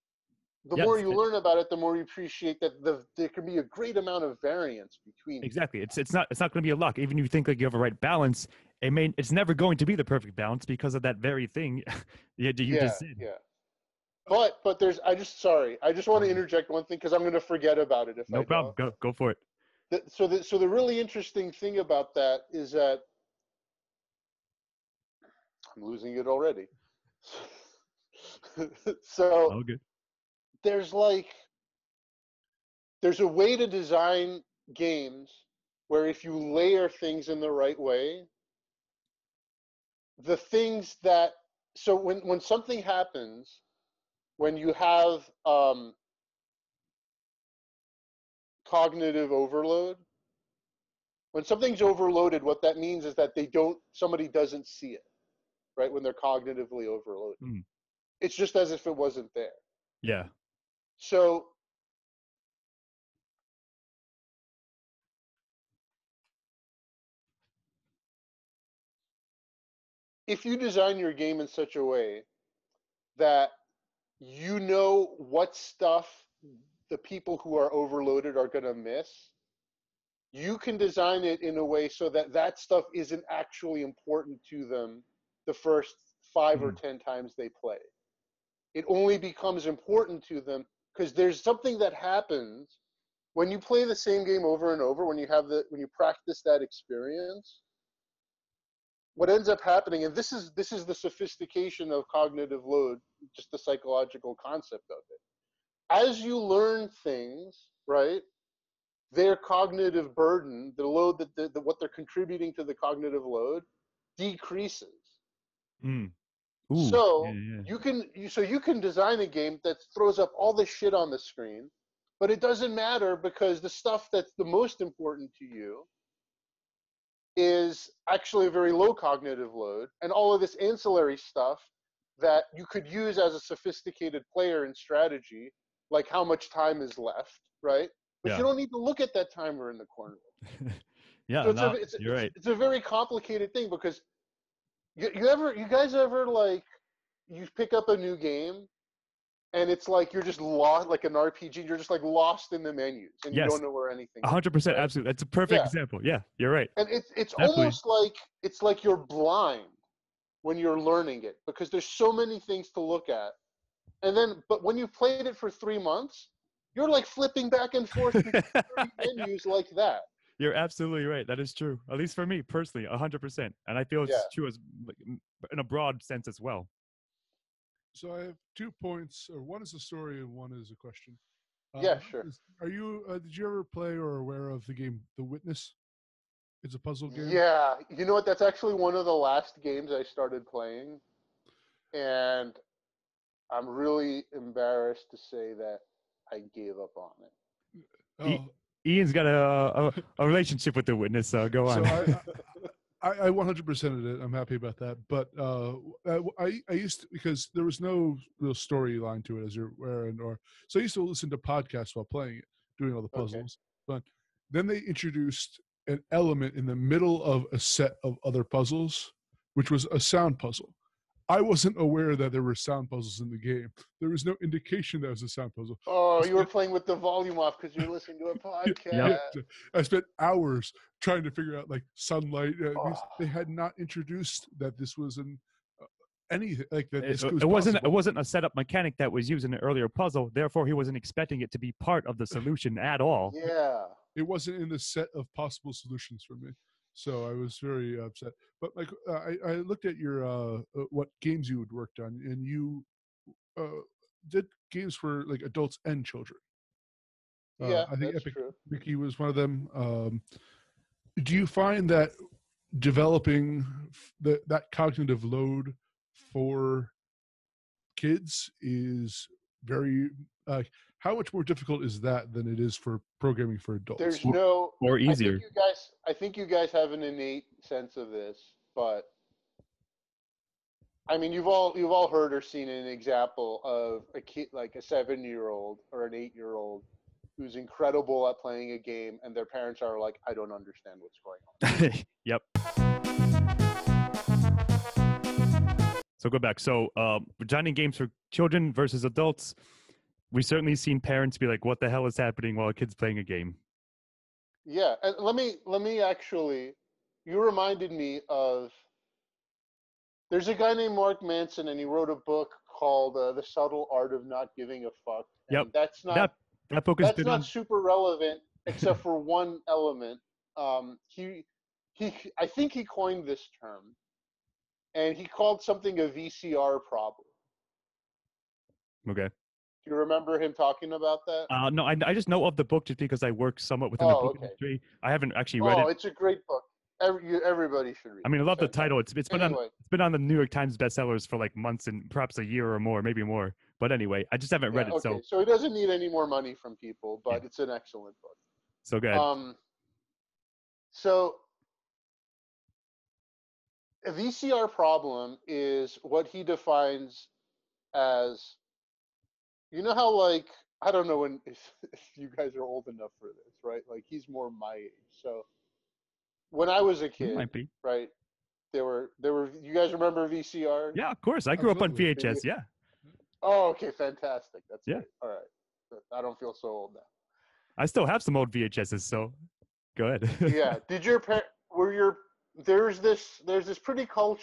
the more you learn about it, the more you appreciate that there can be a great amount of variance between. Exactly. It's not going to be a luck. Even if you think like you have a right balance, it's never going to be the perfect balance because of that very thing you just said. Yeah. But there's I just want to interject one thing because I'm going to forget about it if No I problem. don't. Go for it. So the really interesting thing about that is that I'm losing it already. So All good. there's a way to design games where if you layer things in the right way, the things that, so when something happens, when you have cognitive overload, when something's overloaded, what that means is that somebody doesn't see it, right? When they're cognitively overloaded. It's just as if it wasn't there. Yeah. So if you design your game in such a way that you know what stuff the people who are overloaded are going to miss, you can design it in a way so that that stuff isn't actually important to them the first 5 or 10 times they play. It only becomes important to them because there's something that happens when you play the same game over and over, when you practice that experience. What ends up happening, and this is the sophistication of cognitive load, just the psychological concept of it. As you learn things, right, their cognitive burden, the load that what they're contributing to the cognitive load, decreases. Ooh, So yeah. you can design a game that throws up all the shit on the screen, but it doesn't matter because the stuff that's the most important to you is actually a very low cognitive load, and all of this ancillary stuff that you could use as a sophisticated player in strategy, like how much time is left, right? But you don't need to look at that timer in the corner. Yeah, So you're right. It's a very complicated thing because you guys ever you pick up a new game and it's like you're just lost, like an RPG, you're just like lost in the menus and you don't know where anything is. 100%, right? absolutely. That's a perfect example. Yeah, you're right. And it's Definitely. almost like you're blind when you're learning it because there's so many things to look at. But when you've played it for 3 months, you're like flipping back and forth between 30 menus like that. You're absolutely right. That is true. At least for me personally, 100%. And I feel it's true as in a broad sense as well. So I have 2 points, or one is a story and one is a question. Yeah, sure. Did you ever play or are aware of the game The Witness? It's a puzzle game. Yeah, you know what? That's actually one of the last games I started playing, and I'm really embarrassed to say that I gave up on it. Ian's got a relationship with The Witness, so go on. So I 100%ed it. I'm happy about that. But I used to, because there was no real storyline to it, as you're aware, so I used to listen to podcasts while playing it, doing all the puzzles. Okay. But then they introduced an element in the middle of a set of other puzzles, which was a sound puzzle. I wasn't aware that there were sound puzzles in the game. There was no indication that it was a sound puzzle. Oh, you were playing with the volume off because you're listening to a podcast. Yeah. I spent hours trying to figure out sunlight. They had not introduced that this was anything like that. It wasn't a setup mechanic that was used in an earlier puzzle. Therefore, he wasn't expecting it to be part of the solution at all. Yeah, it wasn't in the set of possible solutions for me. So I was very upset. But I looked at your what games you had worked on, and you did games for adults and children. Yeah, I think that's Epic true. Mickey was one of them. Do you find that developing that cognitive load for kids is very How much more difficult is that than it is for programming for adults? There's no, or I easier. think you guys have an innate sense of this, but I mean, you've all heard or seen an example of a kid, like a 7-year-old or an 8-year-old, who's incredible at playing a game, and their parents are like, I don't understand what's going on. Yep. So go back. So designing games for children versus adults. We certainly seen parents be like, "What the hell is happening while a kid's playing a game?" Yeah, and let me actually, you reminded me of. There's a guy named Mark Manson, and he wrote a book called "The Subtle Art of Not Giving a Fuck," Yep. and that's not That book has been on. super relevant except for one element. He I think he coined this term, and he called something a VCR problem. Okay. Do you remember him talking about that? No, I just know of the book just because I work somewhat within the book industry. I haven't actually read it. Oh, it's a great book. Everybody should read it. I mean, I love the title. It's been Anyway. it's been on the New York Times bestsellers for like months and perhaps a year or more, maybe more. But anyway, I just haven't read it. Okay, so he doesn't need any more money from people, but it's an excellent book. So go ahead. So a VCR problem is what he defines as, you know how, like, I don't know if you guys are old enough for this, right? Like, he's more my age. So when I was a kid, Might be. right, there were you guys remember VCR? Yeah, of course. I grew up on VHS. Yeah. Oh, okay, fantastic. That's yeah. Great. All right. I don't feel so old now. I still have some old VHSs, so go ahead. Yeah. Did your there's this pretty common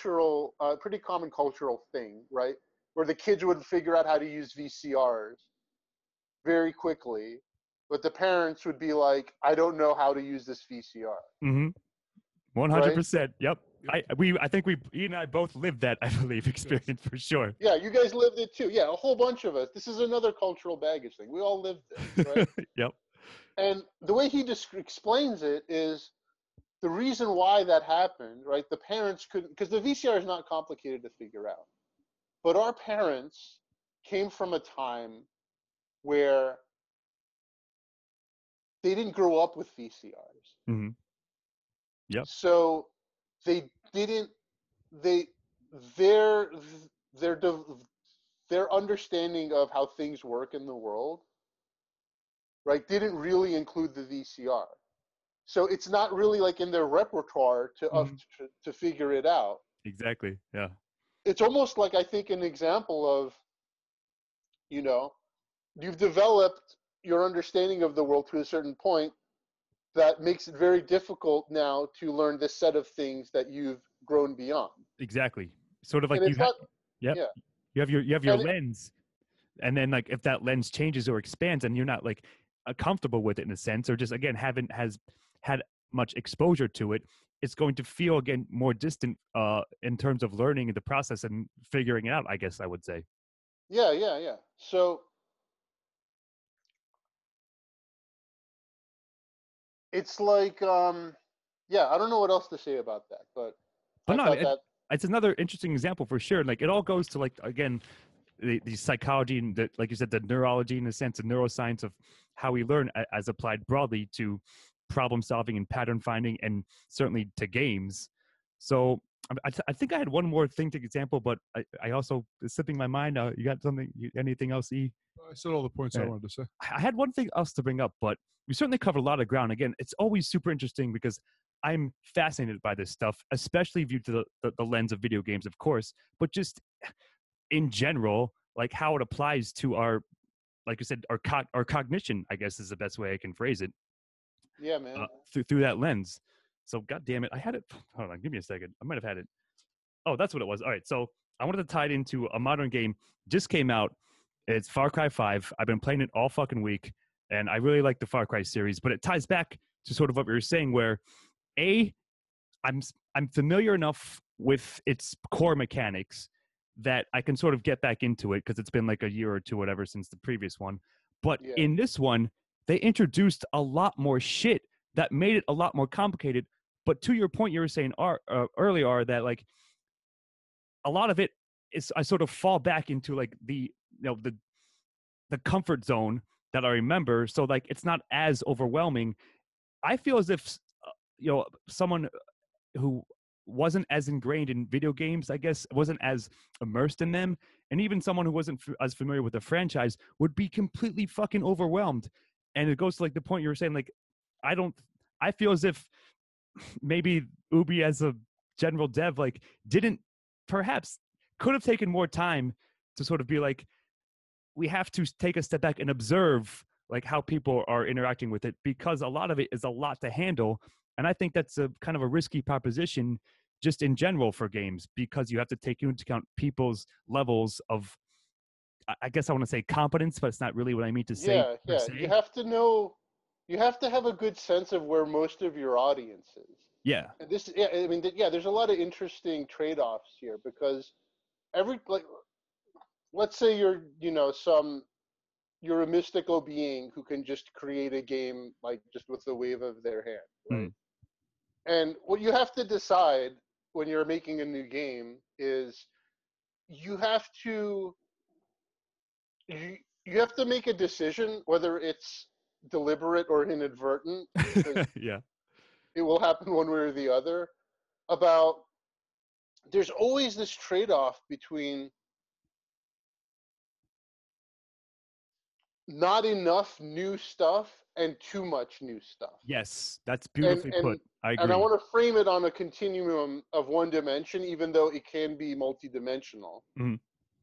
cultural thing, right? Where the kids would figure out how to use VCRs very quickly, but the parents would be like, I don't know how to use this VCR. Mm-hmm. 100%. Yep. I think Ian and I both lived that, I believe, experience for sure. Yeah, you guys lived it too. Yeah, a whole bunch of us. This is another cultural baggage thing. We all lived it, right? Yep. And the way he explains it is the reason why that happened, right? The parents couldn't, because the VCR is not complicated to figure out. But our parents came from a time where they didn't grow up with VCRs. Mm-hmm. Yep. So they didn't, their understanding of how things work in the world, right, didn't really include the VCR. So it's not really like in their repertoire to figure it out. Exactly. Yeah. It's almost like, I think, an example of, you've developed your understanding of the world to a certain point that makes it very difficult now to learn this set of things that you've grown beyond. Exactly. Sort of like you have your lens, and then like if that lens changes or expands and you're not like comfortable with it in a sense, or just again has had much exposure to it, it's going to feel again more distant in terms of learning the process and figuring it out, I guess I would say. Yeah. So it's like, I don't know what else to say about that, but it's another interesting example for sure. Like it all goes to like, again, the psychology and the, like you said, the neurology in a sense, the neuroscience of how we learn as applied broadly to problem solving and pattern finding, and certainly to games. So I think I had one more thing to example, but I also, it's slipping my mind. You got something, anything else, E? I said all the points I wanted to say. I had one thing else to bring up, but we certainly covered a lot of ground. Again, it's always super interesting because I'm fascinated by this stuff, especially viewed through the lens of video games, of course, but just in general, like how it applies to our, like you said, our cognition, I guess is the best way I can phrase it. Yeah, man. Through that lens. So, God damn it, I had it. Hold on, give me a second. I might have had it. Oh, that's what it was. All right, so I wanted to tie it into a modern game. Just came out. It's Far Cry 5. I've been playing it all fucking week, and I really like the Far Cry series. But it ties back to sort of what we were saying, where I'm familiar enough with its core mechanics that I can sort of get back into it because it's been like a year or two, whatever, since the previous one. But in this one, they introduced a lot more shit that made it a lot more complicated. But to your point, you were saying earlier that like a lot of it is, I sort of fall back into like the the comfort zone that I remember. So like, it's not as overwhelming. I feel as if, someone who wasn't as ingrained in video games, I guess, wasn't as immersed in them, and even someone who wasn't as familiar with the franchise would be completely fucking overwhelmed. And it goes to like the point you were saying, like, I feel as if maybe Ubi as a general dev, like, could have taken more time to sort of be like, we have to take a step back and observe like how people are interacting with it, because a lot of it is a lot to handle. And I think that's a kind of a risky proposition just in general for games, because you have to take into account people's levels of, I guess I want to say competence, but it's not really what I mean to say. Yeah. You have to know, you have to have a good sense of where most of your audience is. Yeah. And there's a lot of interesting trade-offs here, because let's say you're a mystical being who can just create a game like just with the wave of their hand, right? And what you have to decide when you're making a new game is you have to make a decision, whether it's deliberate or inadvertent, because Yeah. it will happen one way or the other, about there's always this trade-off between not enough new stuff and too much new stuff. Yes, that's beautifully put. I agree. And I want to frame it on a continuum of one dimension, even though it can be multidimensional,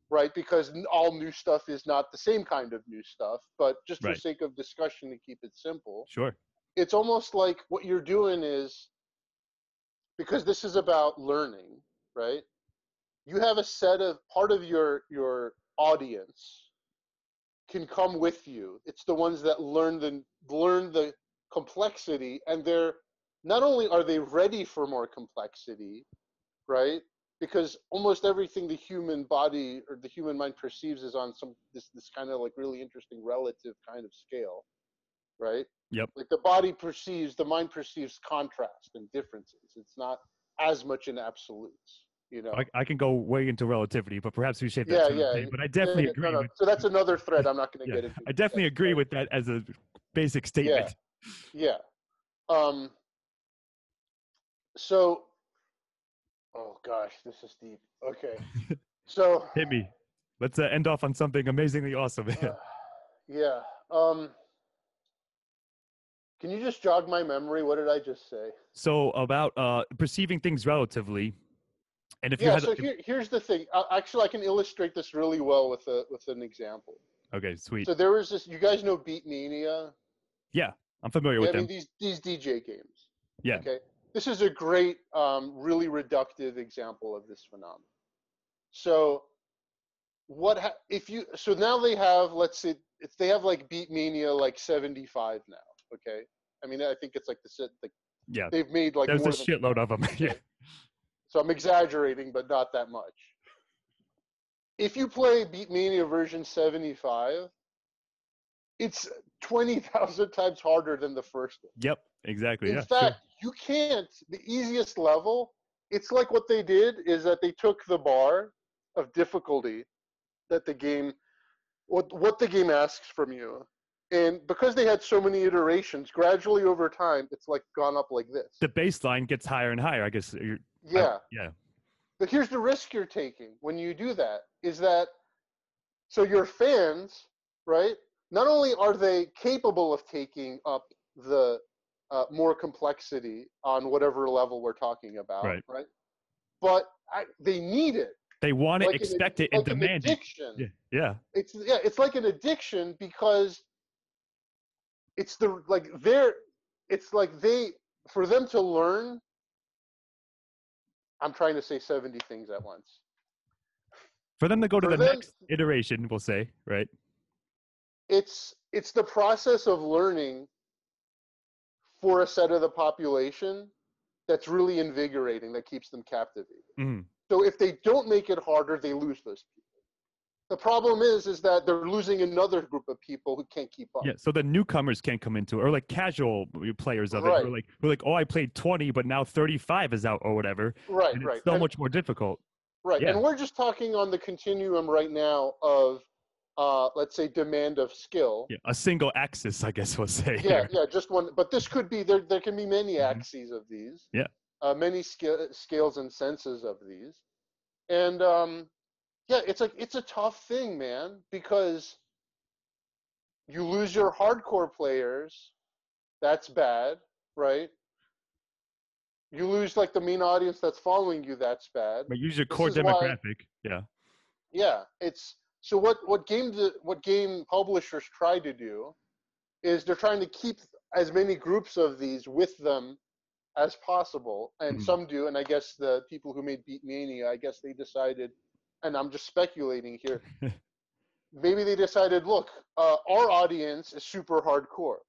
right? Because all new stuff is not the same kind of new stuff, but just for sake of discussion, to keep it simple. Sure. It's almost like what you're doing is, because this is about learning, right? You have a set of, part of your audience can come with you. It's the ones that learn the complexity, and they're not only are they ready for more complexity, right? Because almost everything the human body or the human mind perceives is on this kind of like really interesting relative kind of scale, right? Yep. Like the mind perceives contrast and differences. It's not as much in absolutes. I can go way into relativity, but perhaps we save that to another day. But I definitely agree. So that's another thread I'm not going to get into. I definitely agree with that as a basic statement. Yeah. So, oh gosh, this is deep. Okay. So hit me. Let's end off on something amazingly awesome. Yeah. Can you just jog my memory? What did I just say? So about perceiving things relatively. And if here's the thing. Actually, I can illustrate this really well with an example. Okay, sweet. So there was this. You guys know Beatmania? Yeah, I'm familiar with them. I mean these DJ games. Yeah. Okay. This is a great, really reductive example of this phenomenon. So so now they have, let's say, they have like Beatmania like 75 now. Okay. I mean, I think it's like they've made like there's more a shitload of them. Yeah. So I'm exaggerating, but not that much. If you play Beatmania version 75, it's 20,000 times harder than the first one. Yep, exactly. In fact, you can't. The easiest level, it's like what they did is that they took the bar of difficulty that the game, what the game asks from you, and because they had so many iterations, gradually over time, it's like gone up like this. The baseline gets higher and higher, I guess. Yeah. Yeah. But here's the risk you're taking when you do that, is that, so your fans, right, not only are they capable of taking up the more complexity on whatever level we're talking about, right? But they need it. They want it, expect it, and demand it. Yeah. It's like an addiction, because for them to learn, I'm trying to say 70 things at once. For them to go to the next iteration, we'll say, right? It's the process of learning for a set of the population that's really invigorating, that keeps them captivated. Mm-hmm. So if they don't make it harder, they lose those people. The problem is that they're losing another group of people who can't keep up. Yeah, so the newcomers can't come into it, or like casual players of it, who are like, oh, I played 20, but now 35 is out or whatever. Right, and it's so much more difficult. Right, Yeah. and we're just talking on the continuum right now of let's say, demand of skill. Yeah, a single axis, I guess we'll say. Yeah, Here. just one. But this could be there. There can be many Mhm. axes of these. Yeah. Many scales and senses of these, and yeah, it's a tough thing, man, because you lose your hardcore players. That's bad, right? You lose like the main audience that's following you. That's bad. But use your This core is why, demographic. Yeah. yeah, it's so what game publishers try to do is they're trying to keep as many groups of these with them as possible, and Mhm. some do. And I guess the people who made Beatmania, I guess they decided, and I'm just speculating here, maybe they decided, look, our audience is super hardcore,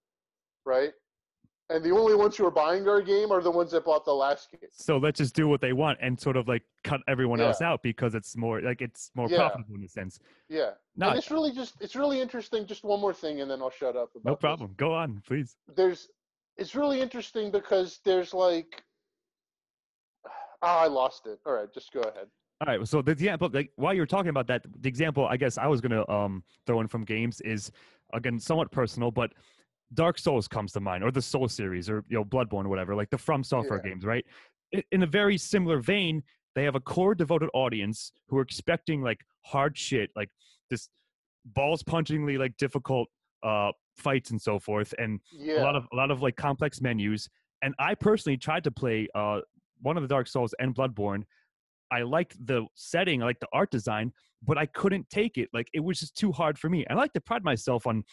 right? And the only ones who are buying our game are the ones that bought the last game. So let's just do what they want and sort of like cut everyone Yeah, else out because it's more yeah, profitable in a sense. yeah. And No, it's really interesting. Just one more thing, and then I'll shut up no about this. problem. Go on, please. It's really interesting because there's like, I lost it. All right, just go ahead. All right. So the example, like while you were talking about that, the example I guess I was gonna throw in from games is again somewhat personal, but Dark Souls comes to mind, or the Soul series, or Bloodborne, or whatever, like the From Software Yeah, games, right? In a very similar vein, they have a core devoted audience who are expecting like hard shit, like this balls punchingly like difficult fights and so forth, and yeah, a lot of like complex menus. And I personally tried to play one of the Dark Souls and Bloodborne. I liked the setting, I liked the art design, but I couldn't take it. Like it was just too hard for me. And I like to pride myself on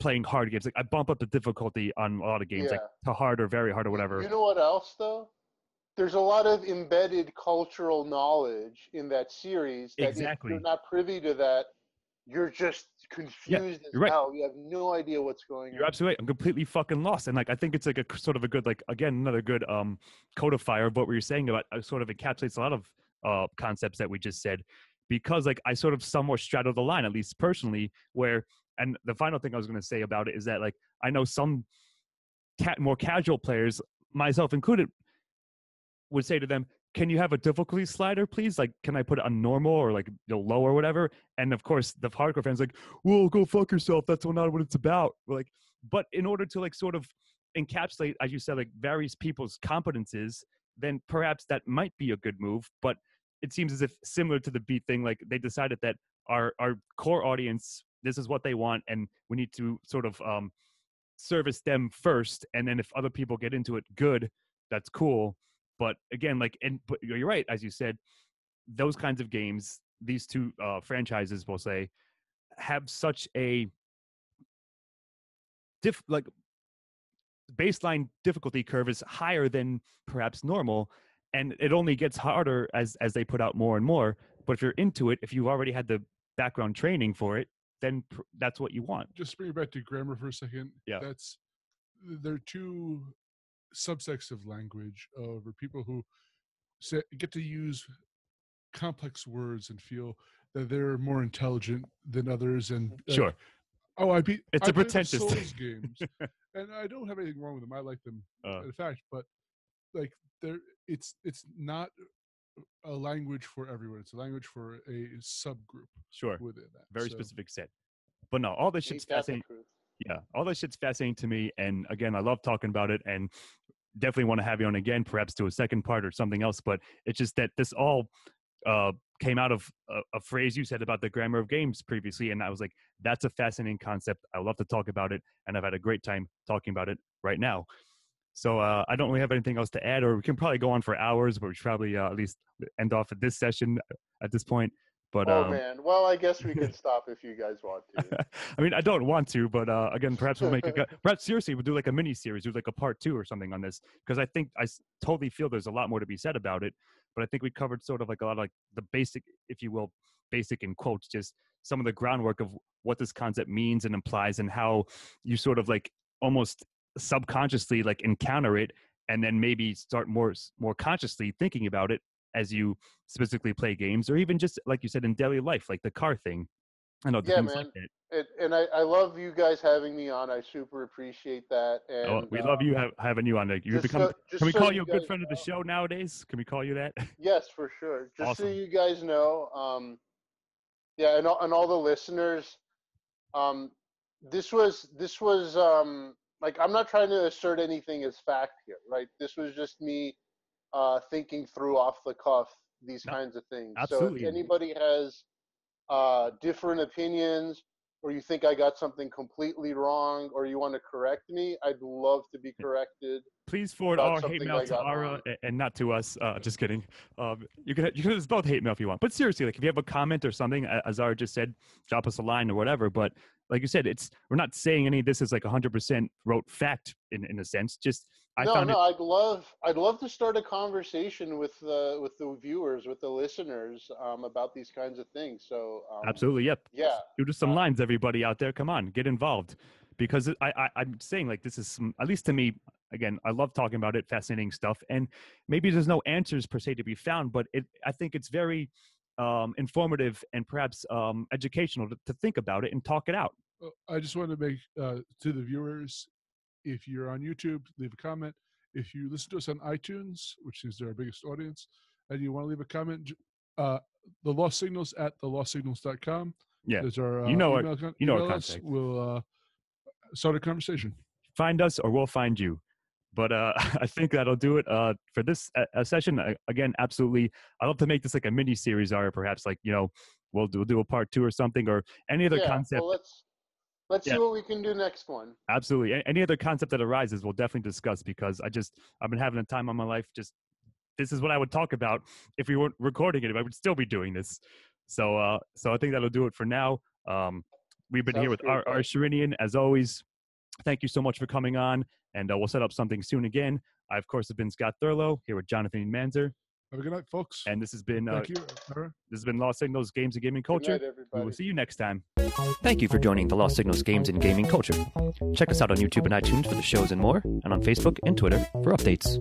playing hard games. Like I bump up the difficulty on a lot of games, like yeah. to hard or very hard or whatever. You know what else though? There's a lot of embedded cultural knowledge in that series that if you're Exactly. not privy to that, you're just Yeah, confused as you're right. hell. You have no idea what's going You're on. absolutely right. I'm completely fucking lost. And like I think it's like a sort of a good, like again, another good codifier of what we were saying about sort of encapsulates a lot of concepts that we just said, because like I sort of somewhat straddle the line, at least personally, where and the final thing I was gonna say about it is that like I know some more casual players, myself included, would say to them, "Can you have a difficulty slider, please? Like, can I put it on normal or like low or whatever?" And of course, the hardcore fans like, "Well, go fuck yourself. That's not what it's about." We're like, but in order to like sort of encapsulate, as you said, like various people's competences, then perhaps that might be a good move. But it seems as if similar to the beat thing, like they decided that our core audience, this is what they want, and we need to sort of service them first, and then if other people get into it, good, that's cool. But again, like, and but you're right, as you said, those kinds of games, these two franchises, we'll say, have such a like baseline difficulty curve is higher than perhaps normal, and it only gets harder as they put out more and more. But if you're into it, if you already had the background training for it, then that's what you want. Just bring it back to grammar for a second. Yeah. There are two subsects of language or people who get to use complex words and feel that they're more intelligent than others, and Sure. oh, I It's I a play the pretentious Souls thing. games, and I don't have anything wrong with them. I like them, in fact. But like, it's not a language for everyone. It's a language for a subgroup. Sure. Within that, Very so. specific set. But no, all this shit's Ain't that the fascinating. truth? Yeah, all this shit's fascinating to me. And again, I love talking about it, and definitely want to have you on again, perhaps do a second part or something else. But it's just that this all came out of a phrase you said about the grammar of games previously, and I was like, that's a fascinating concept. I love to talk about it, and I've had a great time talking about it right now. So I don't really have anything else to add, or we can probably go on for hours, but we should probably at least end off at this session at this point. But Oh man. Well, I guess we could stop if you guys want to. I mean, I don't want to, but again, perhaps we'll make perhaps seriously, we'll do like a mini series, do like a part 2 or something on this, because I think totally feel there's a lot more to be said about it. But I think we covered sort of like a lot of like the basic, if you will, basic in quotes, just some of the groundwork of what this concept means and implies, and how you sort of like almost subconsciously like encounter it, and then maybe start more consciously thinking about it as you specifically play games, or even just like you said in daily life, like the car thing. I know the Yeah, things like man. that. And I love you guys having me on. I super appreciate that. Oh, And we love you having you on. You become. Can just we so call you you a good guys friend of the know, show nowadays? Can we call you that? yes, for sure. Just so Awesome. you guys know, yeah, and all the listeners, This was like, I'm not trying to assert anything as fact here, right? This was just me thinking through off the cuff these No, kinds of things. absolutely. So if anybody has different opinions, or you think I got something completely wrong, or you want to correct me, I'd love to be corrected. Please forward all hate mail to Ara and not to us. Just kidding. You can use both hate mail if you want. But seriously, like if you have a comment or something, as Ara just said, drop us a line or whatever. But like you said, we're not saying any of this is like 100% wrote fact in a sense. Just I'd love to start a conversation with the viewers, with the listeners, about these kinds of things. So absolutely, yep. Yeah. Shoot us some lines, everybody out there. Come on, get involved. Because I'm saying, like, this is some, at least to me, again, I love talking about it, fascinating stuff. And maybe there's no answers per se to be found, but I think it's very informative and perhaps educational to think about it and talk it out. I just want to make to the viewers, if you're on YouTube, leave a comment. If you listen to us on iTunes, which is our biggest audience, and you want to leave a comment, the Lost Signals at thelostsignals.com. Yeah, there's our email our contact. We'll start a conversation. Find us or we'll find you. But I think that'll do it for this session. Again, absolutely. I'd love to make this like a mini series, or perhaps like, we'll do a part 2 or something, or any other concept. Well, let's see what we can do next one. Absolutely. Any other concept that arises, we'll definitely discuss, because I've been having a time on my life. This is what I would talk about if we weren't recording it. I would still be doing this. So I think that'll do it for now. We've been here with Ara Shirinian, as always. Thank you so much for coming on, and we'll set up something soon again. I, of course, have been Scott Thurlow, here with Jonathan Manzer. Have a good night, folks. And this has been Thank you. This has been Lost Signals Games and Gaming Culture. Good night, everybody. We will see you next time. Thank you for joining the Lost Signals Games and Gaming Culture. Check us out on YouTube and iTunes for the shows and more, and on Facebook and Twitter for updates.